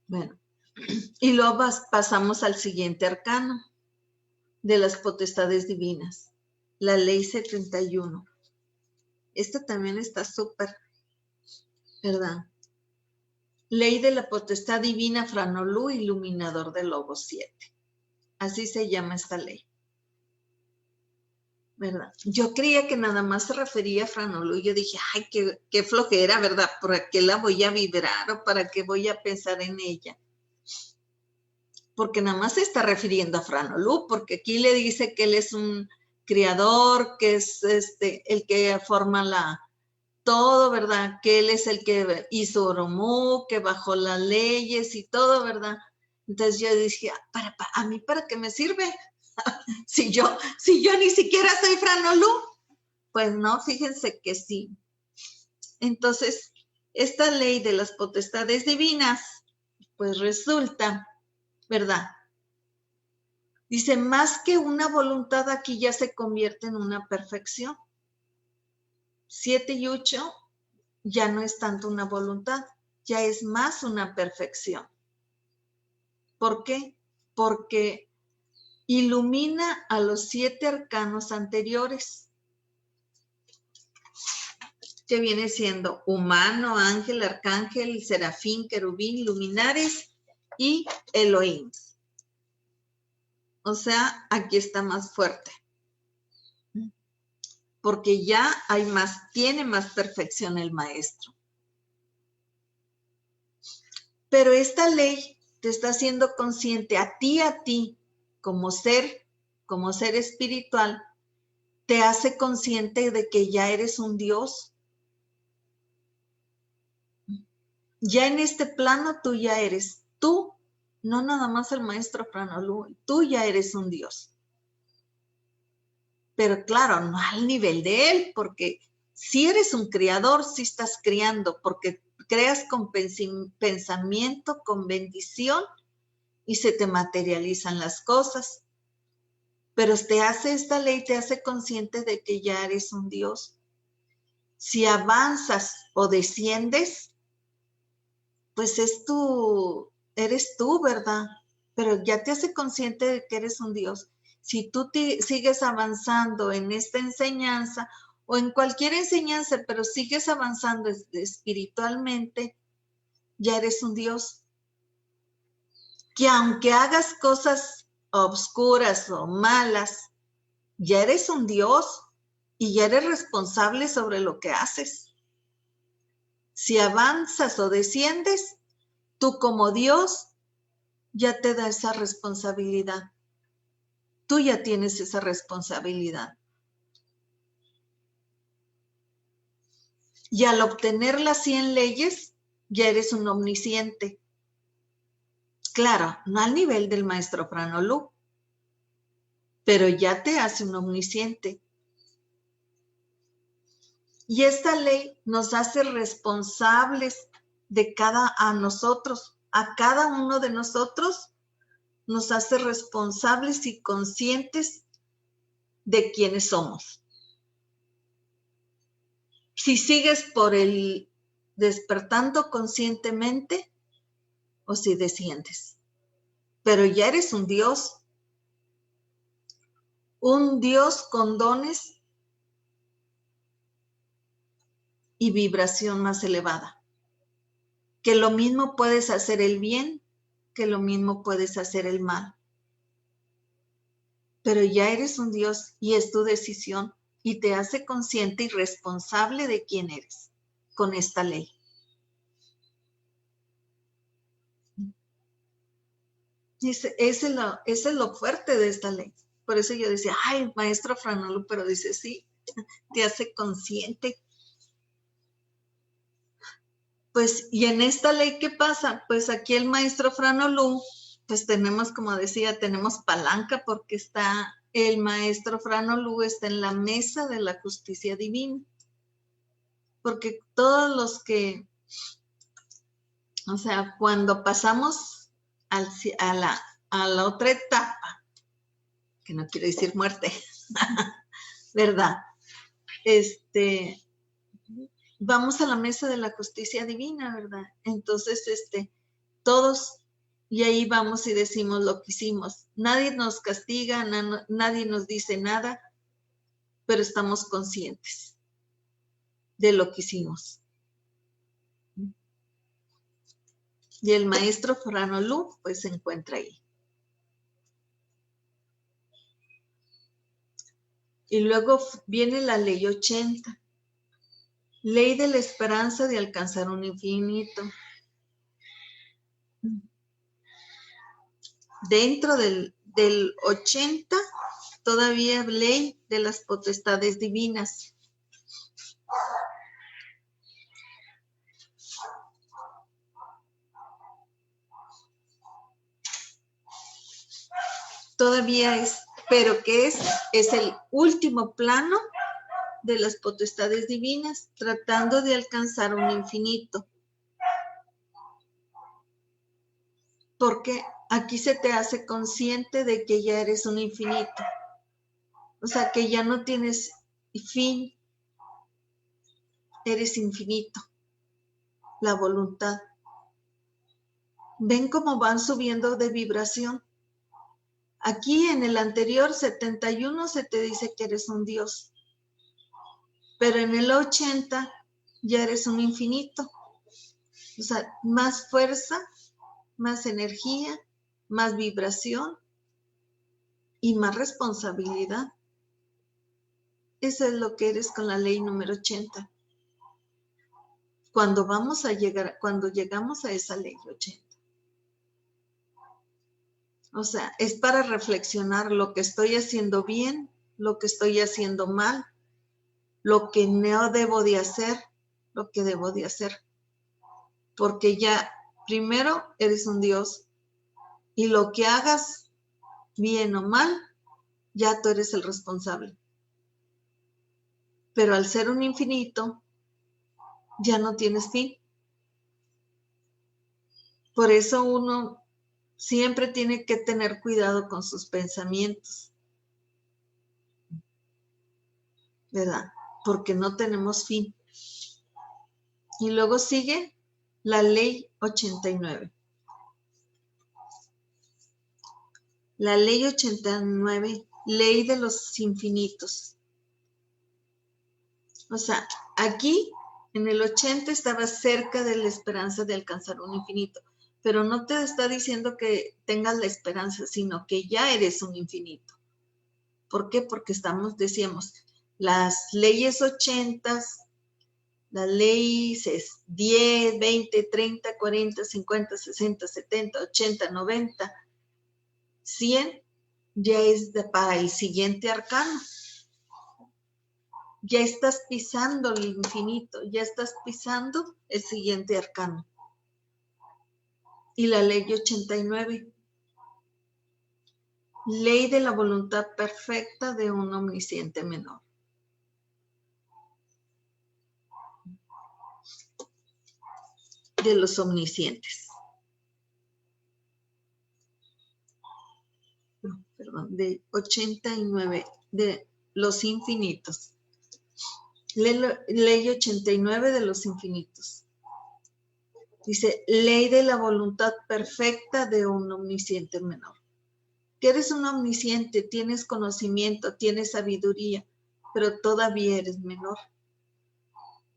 Bueno, y luego pasamos al siguiente arcano de las potestades divinas, la ley 71. Esta también está súper, ¿verdad? Ley de la potestad divina Franolú, iluminador del lobo 7. Así se llama esta ley, ¿verdad? Yo creía que nada más se refería a Franolú. Yo dije, ay, qué flojera, ¿verdad? ¿Para qué la voy a vibrar o para qué voy a pensar en ella? Porque nada más se está refiriendo a Franolú, porque aquí le dice que él es un creador, que es el que forma todo, ¿verdad? Que él es el que hizo Oromú, que bajó las leyes y todo, ¿verdad? Entonces yo dije, ¿a mí para qué me sirve? si yo ni siquiera soy Franolú. Pues no, fíjense que sí. Entonces, esta ley de las potestades divinas, pues resulta, ¿verdad? Dice, más que una voluntad aquí ya se convierte en una perfección. 7 y 8 ya no es tanto una voluntad, ya es más una perfección. ¿Por qué? Porque ilumina a los 7 arcanos anteriores, que viene siendo humano, ángel, arcángel, serafín, querubín, luminares y Elohim. O sea, aquí está más fuerte. porque ya hay más, tiene más perfección el maestro. Pero esta ley te está haciendo consciente a ti, como ser espiritual, te hace consciente de que ya eres un Dios. Ya en este plano tú ya eres tú, no nada más el maestro Franolú, tú ya eres un Dios. Pero claro, no al nivel de él, porque si eres un creador, si estás creando, porque creas con pensamiento, con bendición, y se te materializan las cosas. Pero esta ley te hace consciente de que ya eres un Dios. Si avanzas o desciendes, pues eres tú, ¿verdad? Pero ya te hace consciente de que eres un Dios. Si tú sigues avanzando en esta enseñanza o en cualquier enseñanza, pero sigues avanzando espiritualmente, ya eres un Dios. Que aunque hagas cosas obscuras o malas, ya eres un Dios y ya eres responsable sobre lo que haces. Si avanzas o desciendes, tú como Dios ya te da esa responsabilidad. Tú ya tienes esa responsabilidad. Y al obtener las 100 leyes, ya eres un omnisciente. Claro, no al nivel del maestro Franolú, pero ya te hace un omnisciente. Y esta ley nos hace responsables de a cada uno de nosotros, nos hace responsables y conscientes de quiénes somos. Si sigues por el despertando conscientemente o si desciendes. Pero ya eres un Dios con dones y vibración más elevada. Que lo mismo puedes hacer el bien, que lo mismo puedes hacer el mal. Pero ya eres un Dios y es tu decisión y te hace consciente y responsable de quién eres con esta ley. Ese es lo fuerte de esta ley. Por eso yo decía, ay, maestro Franolú, pero dice, sí, te hace consciente. Pues, y en esta ley, ¿qué pasa? Pues aquí el maestro Franolú, pues tenemos, como decía, tenemos palanca porque el maestro Franolú está en la mesa de la justicia divina. Porque todos los que, o sea, cuando pasamos a la otra etapa, que no quiero decir muerte, ¿verdad? Vamos a la mesa de la justicia divina, ¿verdad? Entonces, todos, y ahí vamos y decimos lo que hicimos. Nadie nos castiga, nadie nos dice nada, pero estamos conscientes de lo que hicimos. Y el maestro Franolú, pues, se encuentra ahí. Y luego viene la ley 80. Ley de la esperanza de alcanzar un infinito. Dentro del 80, todavía ley de las potestades divinas. Todavía es, pero que es el último plano de las potestades divinas, tratando de alcanzar un infinito. Porque aquí se te hace consciente de que ya eres un infinito. O sea, que ya no tienes fin, eres infinito. La voluntad. ¿Ven cómo van subiendo de vibración? Aquí en el anterior 71 se te dice que eres un Dios. Pero en el 80 ya eres un infinito. O sea, más fuerza, más energía, más vibración y más responsabilidad. Eso es lo que eres con la ley número 80. Cuando llegamos a esa ley 80. O sea, es para reflexionar lo que estoy haciendo bien, lo que estoy haciendo mal, lo que no debo de hacer, lo que debo de hacer. Porque ya, primero, eres un Dios. Y lo que hagas, bien o mal, ya tú eres el responsable. Pero al ser un infinito, ya no tienes fin. Por eso uno siempre tiene que tener cuidado con sus pensamientos, ¿verdad? Porque no tenemos fin. Y luego sigue la ley 89. La ley 89, ley de los infinitos. O sea, aquí en el 80 estaba cerca de la esperanza de alcanzar un infinito, pero no te está diciendo que tengas la esperanza, sino que ya eres un infinito. ¿Por qué? Porque decíamos, las leyes 80, las leyes 10, 20, 30, 40, 50, 60, 70, 80, 90, 100, ya es para el siguiente arcano. Ya estás pisando el infinito, ya estás pisando el siguiente arcano. Y la ley 89, ley de la voluntad perfecta de un omnisciente menor. De los omniscientes. No, perdón, de 89, de los infinitos. Ley 89 de los infinitos. Dice, ley de la voluntad perfecta de un omnisciente menor. Que eres un omnisciente, tienes conocimiento, tienes sabiduría, pero todavía eres menor.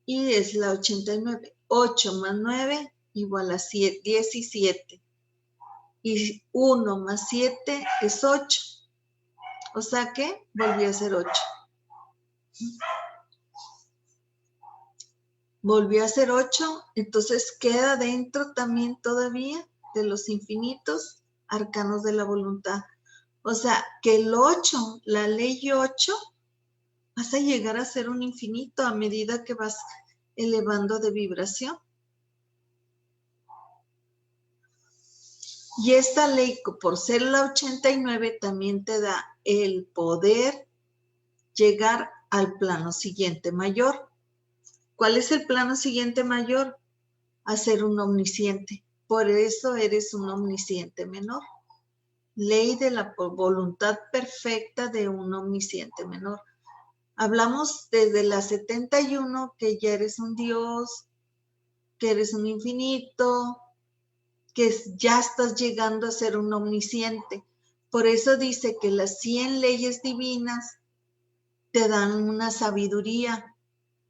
Y es la 89. 8 más 9 igual a 17. Y 1 más 7 es 8. O sea que volví a ser 8. Volvió a ser 8, entonces queda dentro también todavía de los infinitos arcanos de la voluntad. O sea, que el 8, la ley 8, vas a llegar a ser un infinito a medida que vas elevando de vibración. Y esta ley, por ser la 89, también te da el poder llegar al plano siguiente mayor. ¿Cuál es el plano siguiente mayor? A ser un omnisciente. Por eso eres un omnisciente menor. Ley de la voluntad perfecta de un omnisciente menor. Hablamos desde la 71 que ya eres un Dios, que eres un infinito, que ya estás llegando a ser un omnisciente. Por eso dice que las 100 leyes divinas te dan una sabiduría.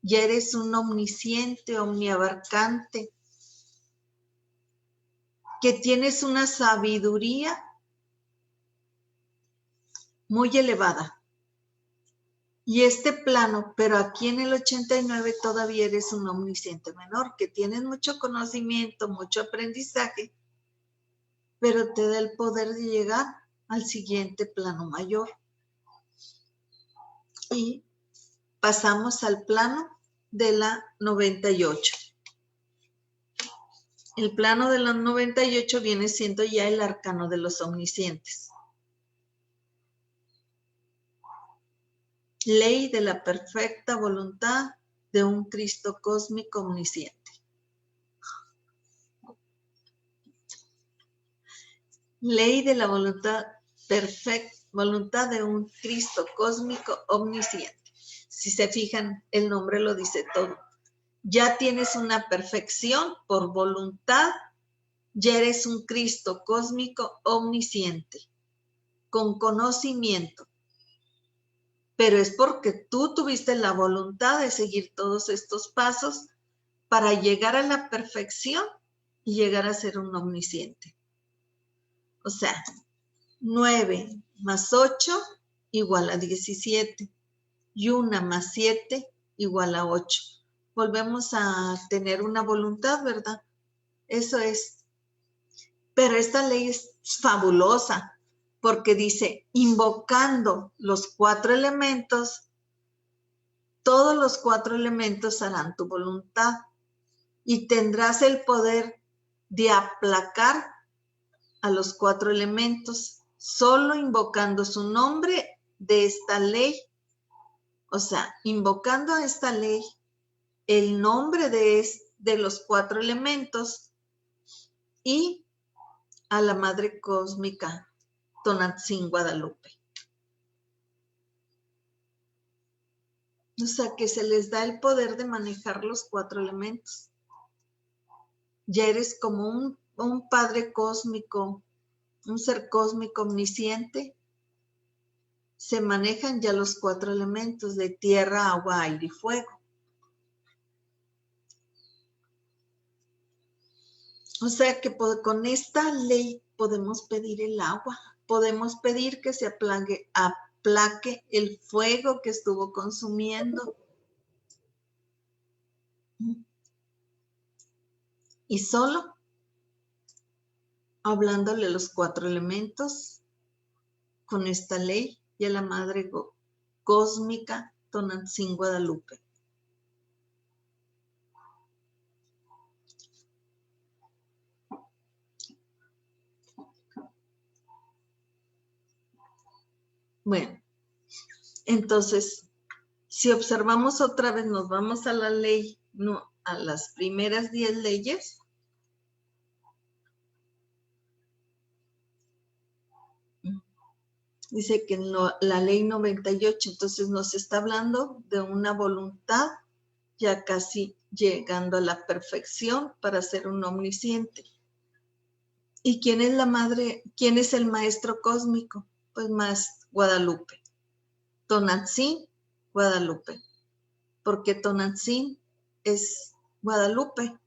Ya eres un omnisciente, omniabarcante, que tienes una sabiduría muy elevada. Y este plano, pero aquí en el 89 todavía eres un omnisciente menor, que tienes mucho conocimiento, mucho aprendizaje, pero te da el poder de llegar al siguiente plano mayor. Y pasamos al plano de la 98. El plano de la 98 viene siendo ya el arcano de los omniscientes. Ley de la perfecta voluntad de un Cristo cósmico omnisciente. Ley de la voluntad perfecta, voluntad de un Cristo cósmico omnisciente. Si se fijan, el nombre lo dice todo. Ya tienes una perfección por voluntad, ya eres un Cristo cósmico omnisciente, con conocimiento. Pero es porque tú tuviste la voluntad de seguir todos estos pasos para llegar a la perfección y llegar a ser un omnisciente. O sea, 9 más 8 igual a 17. y 1 más 7 igual a 8. Volvemos a tener una voluntad, ¿verdad? Eso es. Pero esta ley es fabulosa porque dice, invocando los 4 elementos, todos los 4 elementos harán tu voluntad y tendrás el poder de aplacar a los 4 elementos solo invocando su nombre de esta ley. O sea, invocando a esta ley, el nombre de los 4 elementos y a la Madre Cósmica Tonantzin Guadalupe. O sea, que se les da el poder de manejar los 4 elementos. Ya eres como un Padre cósmico, un ser cósmico omnisciente. Se manejan ya los 4 elementos de tierra, agua, aire y fuego. O sea que con esta ley podemos pedir el agua, podemos pedir que se aplaque el fuego que estuvo consumiendo. Y solo hablándole los 4 elementos con esta ley y a la Madre Cósmica Tonantzin Guadalupe. Bueno, entonces, si observamos otra vez, nos vamos a la ley, no, a las primeras 10 leyes. Dice que la ley 98, entonces nos está hablando de una voluntad ya casi llegando a la perfección para ser un omnisciente. ¿Y quién es la madre? ¿Quién es el maestro cósmico? Pues más Guadalupe. Tonantzin Guadalupe. Porque Tonantzin es Guadalupe.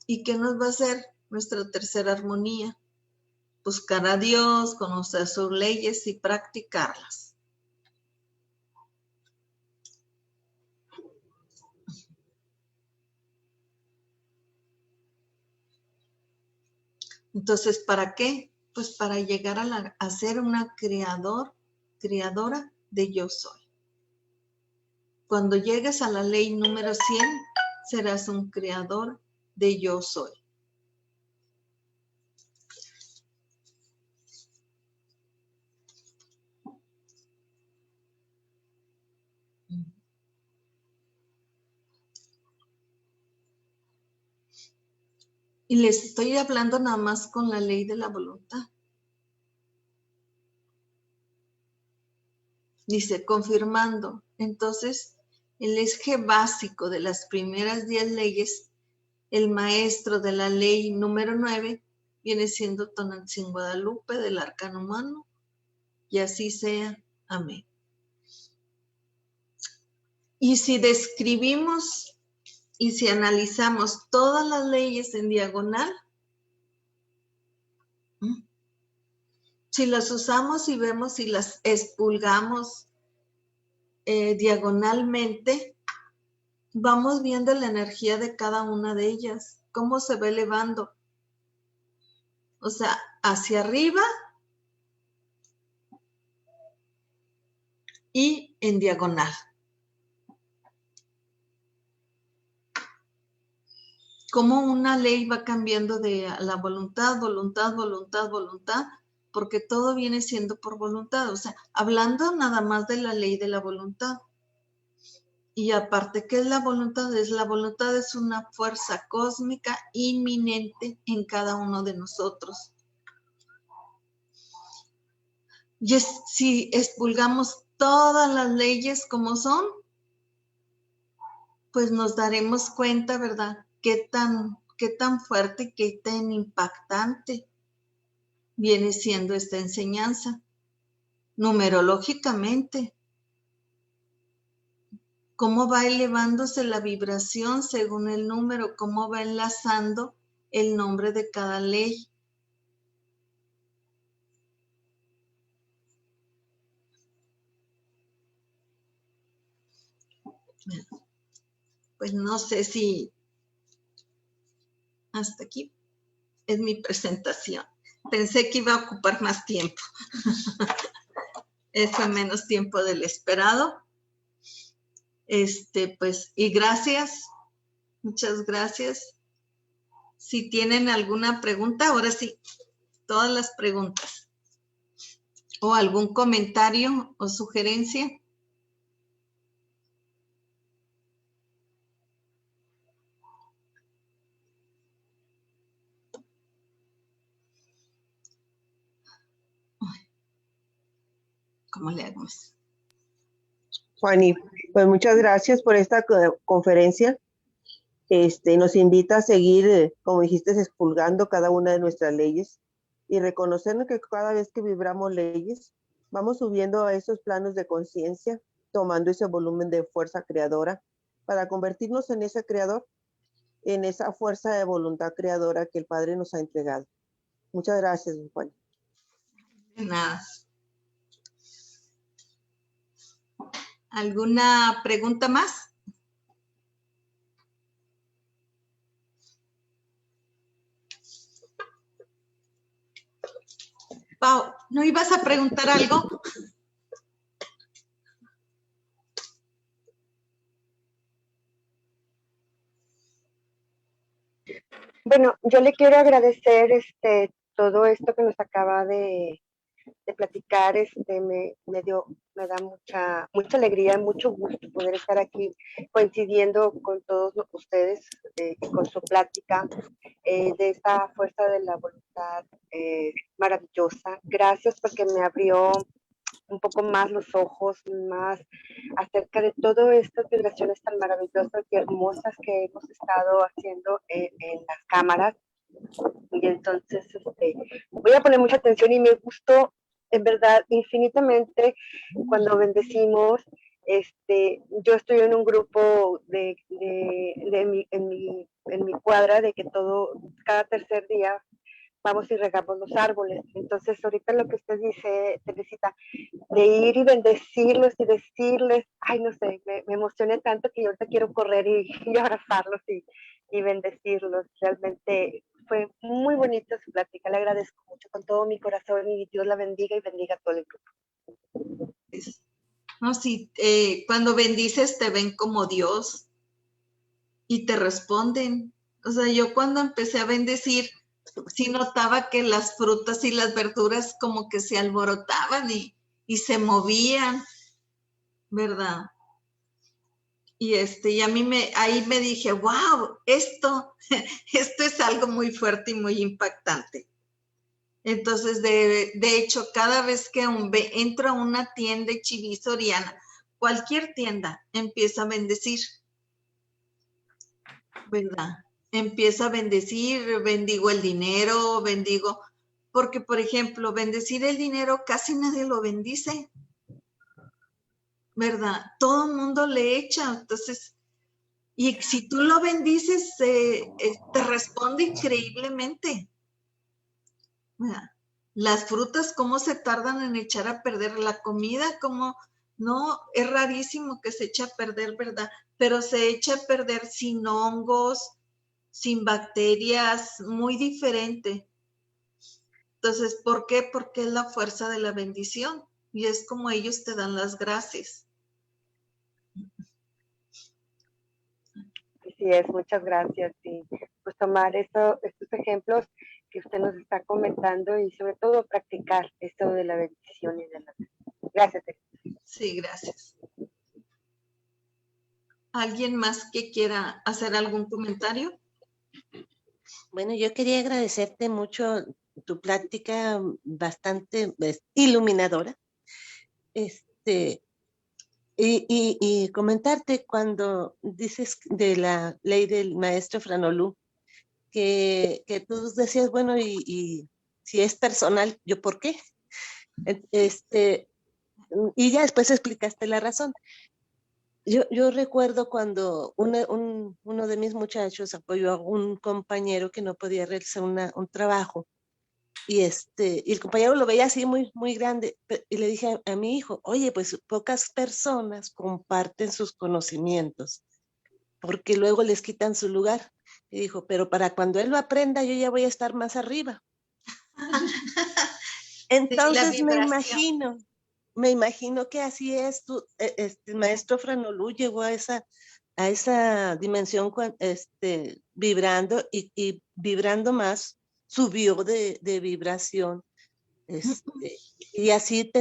¿Y qué nos va a hacer? Nuestra tercera armonía. Buscar a Dios, conocer sus leyes y practicarlas. Entonces, ¿para qué? Pues para llegar a ser una creadora de yo soy. Cuando llegues a la ley número 100, serás un creador de yo soy. Y les estoy hablando nada más con la ley de la voluntad. Dice, confirmando. Entonces, el eje básico de las primeras 10 leyes, el maestro de la ley número 9, viene siendo Tonantzin Guadalupe del arcano humano. Y así sea. Amén. Y si describimos y si analizamos todas las leyes en diagonal, si las usamos y vemos y las expulgamos diagonalmente, vamos viendo la energía de cada una de ellas, cómo se va elevando. O sea, hacia arriba y en diagonal. Cómo una ley va cambiando de la voluntad, porque todo viene siendo por voluntad. O sea, hablando nada más de la ley de la voluntad. Y aparte, ¿qué es la voluntad? La voluntad es una fuerza cósmica inminente en cada uno de nosotros. Y si expulgamos todas las leyes como son, pues nos daremos cuenta, ¿verdad? Qué tan fuerte, qué tan impactante viene siendo esta enseñanza. Numerológicamente, cómo va elevándose la vibración según el número, cómo va enlazando el nombre de cada ley. pues no sé si hasta aquí es mi presentación. Pensé que iba a ocupar más tiempo. Fue menos tiempo del esperado. Pues, y gracias. Muchas gracias. Si tienen alguna pregunta, ahora sí, todas las preguntas. O algún comentario o sugerencia. ¿Cómo le hagamos? Juani, pues muchas gracias por esta conferencia. Nos invita a seguir, como dijiste, expurgando cada una de nuestras leyes y reconocernos que cada vez que vibramos leyes, vamos subiendo a esos planos de conciencia, tomando ese volumen de fuerza creadora para convertirnos en ese creador, en esa fuerza de voluntad creadora que el Padre nos ha entregado. Muchas gracias, Juan. De nada. ¿Alguna pregunta más? Pau, ¿no ibas a preguntar algo? Bueno, yo le quiero agradecer todo esto que nos acaba de platicar. Me da mucha alegría y mucho gusto poder estar aquí coincidiendo con todos ustedes y con su plática de esta fuerza de la voluntad maravillosa. Gracias porque me abrió un poco más los ojos, más acerca de todas estas vibraciones tan maravillosas y hermosas que hemos estado haciendo en las cámaras. Y entonces voy a poner mucha atención y me gustó en verdad infinitamente cuando bendecimos. Yo estoy en un grupo en mi cuadra de que cada tercer día vamos y regamos los árboles. Entonces ahorita lo que usted dice, Teresita, de ir y bendecirlos y decirles, ay, no sé, me emocioné tanto que yo ahorita quiero correr y abrazarlos y bendecirlos. Realmente fue muy bonita su plática, le agradezco mucho con todo mi corazón y Dios la bendiga y bendiga a todo el grupo. No, sí, cuando bendices te ven como Dios y te responden. O sea, yo cuando empecé a bendecir, sí notaba que las frutas y las verduras como que se alborotaban y se movían, ¿verdad? Y a mí ahí me dije, wow, esto es algo muy fuerte y muy impactante. Entonces, de hecho, cada vez que entro a una tienda Chiví Soriana, cualquier tienda, empieza a bendecir, ¿verdad? Empieza a bendecir, bendigo el dinero, porque por ejemplo, bendecir el dinero casi nadie lo bendice, ¿verdad? Todo el mundo le echa, entonces, y si tú lo bendices, te responde increíblemente. ¿Verdad? Las frutas, cómo se tardan en echar a perder la comida, como no, es rarísimo que se eche a perder, ¿verdad? Pero se echa a perder sin hongos, sin bacterias, muy diferente. Entonces, ¿por qué? Porque es la fuerza de la bendición y es como ellos te dan las gracias. Así es, muchas gracias. Y pues tomar estos ejemplos que usted nos está comentando y sobre todo practicar esto de la bendición y de la... Gracias. Sí, gracias. ¿Alguien más que quiera hacer algún comentario? Bueno, yo quería agradecerte mucho tu plática, bastante iluminadora. Y comentarte cuando dices de la ley del maestro Franolú, que tú decías, bueno, y si es personal, ¿yo por qué? Y ya después explicaste la razón. Yo recuerdo cuando uno de mis muchachos apoyó a un compañero que no podía realizar un trabajo, y el compañero lo veía así muy, muy grande, y le dije a mi hijo, oye, pues pocas personas comparten sus conocimientos. porque luego les quitan su lugar. Y dijo, pero para cuando él lo aprenda, yo ya voy a estar más arriba. Entonces me imagino que así es. El maestro Franolú llegó a esa dimensión vibrando y vibrando más, subió de vibración. Y así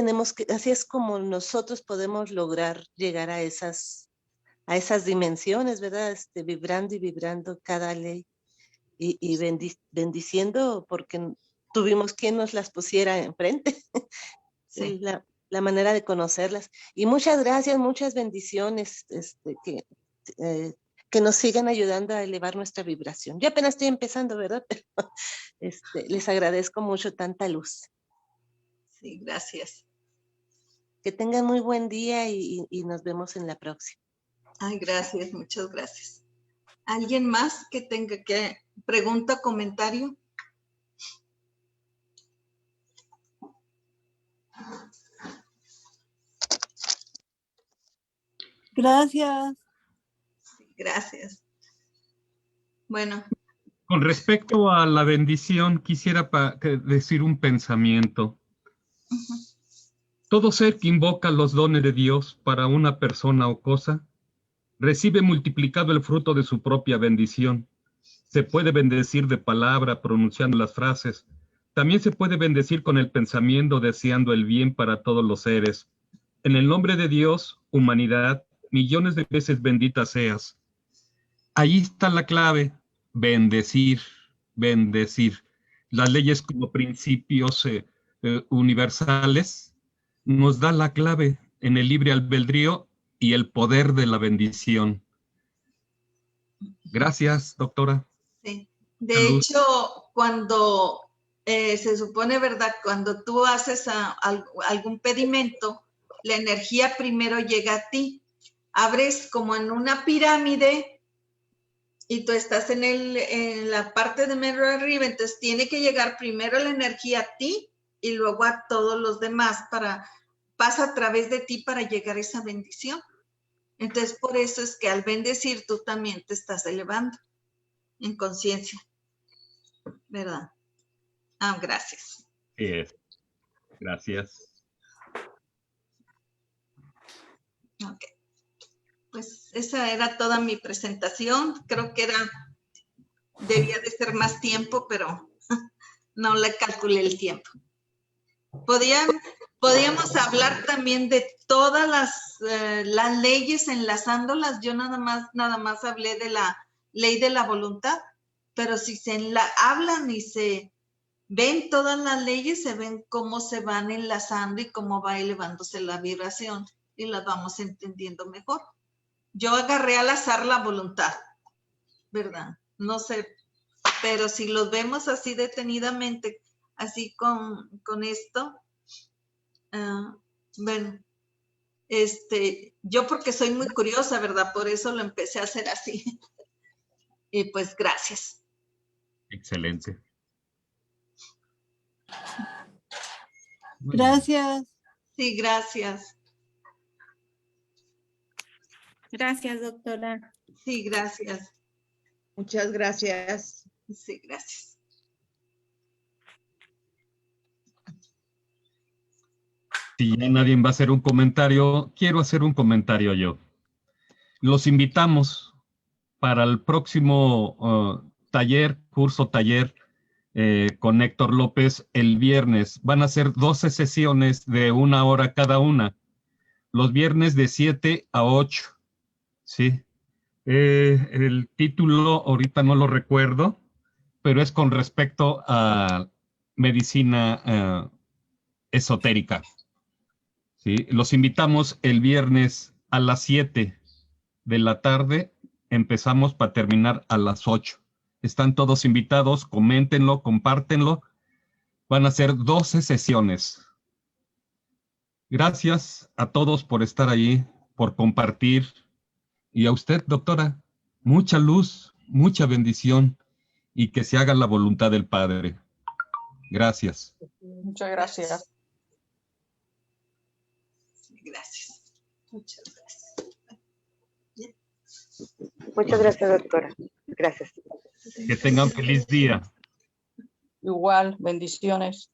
así es como nosotros podemos lograr llegar a esas dimensiones, ¿verdad? Vibrando y vibrando cada ley y bendiciendo porque tuvimos quien nos las pusiera enfrente. Sí. La manera de conocerlas. Y muchas gracias, muchas bendiciones que nos sigan ayudando a elevar nuestra vibración. Yo apenas estoy empezando, ¿verdad? Pero les agradezco mucho tanta luz. Sí, gracias. Que tengan muy buen día y nos vemos en la próxima. Ay, gracias, muchas gracias. ¿Alguien más que tenga que pregunta, comentario? Gracias. Sí, gracias. Bueno. Con respecto a la bendición, quisiera decir un pensamiento. Todo ser que invoca los dones de Dios para una persona o cosa, recibe multiplicado el fruto de su propia bendición. Se puede bendecir de palabra, pronunciando las frases. También se puede bendecir con el pensamiento, deseando el bien para todos los seres. En el nombre de Dios, humanidad, millones de veces bendita seas. Ahí está la clave, bendecir, bendecir. Las leyes como principios universales nos da la clave en el libre albedrío y el poder de la bendición. Gracias, doctora. Sí. De hecho, cuando se supone, ¿verdad? Cuando tú haces algún pedimento, la energía primero llega a ti. Abres como en una pirámide y tú estás en la parte de medio arriba, entonces tiene que llegar primero la energía a ti y luego a todos los demás pasa a través de ti para llegar a esa bendición. Entonces, por eso es que al bendecir tú también te estás elevando en conciencia, ¿verdad? Gracias. Sí, gracias. Ok. Pues esa era toda mi presentación. Creo que debía de ser más tiempo, pero no le calculé el tiempo. Podíamos hablar también de todas las leyes enlazándolas. Yo nada más hablé de la ley de la voluntad, pero si se hablan y se ven todas las leyes, se ven cómo se van enlazando y cómo va elevándose la vibración y las vamos entendiendo mejor. Yo agarré al azar la voluntad, ¿verdad? No sé, pero si los vemos así detenidamente, así con esto, bueno, yo porque soy muy curiosa, ¿verdad? Por eso lo empecé a hacer así. Y pues gracias. Excelente. Gracias. Sí, gracias. Gracias, doctora. Sí, gracias. Muchas gracias. Sí, gracias. Si ya nadie va a hacer un comentario, quiero hacer un comentario yo. Los invitamos para el próximo curso taller con Héctor López el viernes. Van a ser 12 sesiones de 1 hora cada una. Los viernes de 7 a 8. ¿Sí? El título ahorita no lo recuerdo, pero es con respecto a medicina esotérica. ¿Sí? Los invitamos el viernes a las 7 de la tarde. Empezamos para terminar a las 8. Están todos invitados, coméntenlo, compártenlo. Van a ser 12 sesiones. Gracias a todos por estar ahí, por compartir. Y a usted, doctora, mucha luz, mucha bendición y que se haga la voluntad del Padre. Gracias. Muchas gracias. Gracias. Muchas gracias. Bien. Muchas gracias, doctora. Gracias. Que tengan feliz día. Igual, bendiciones.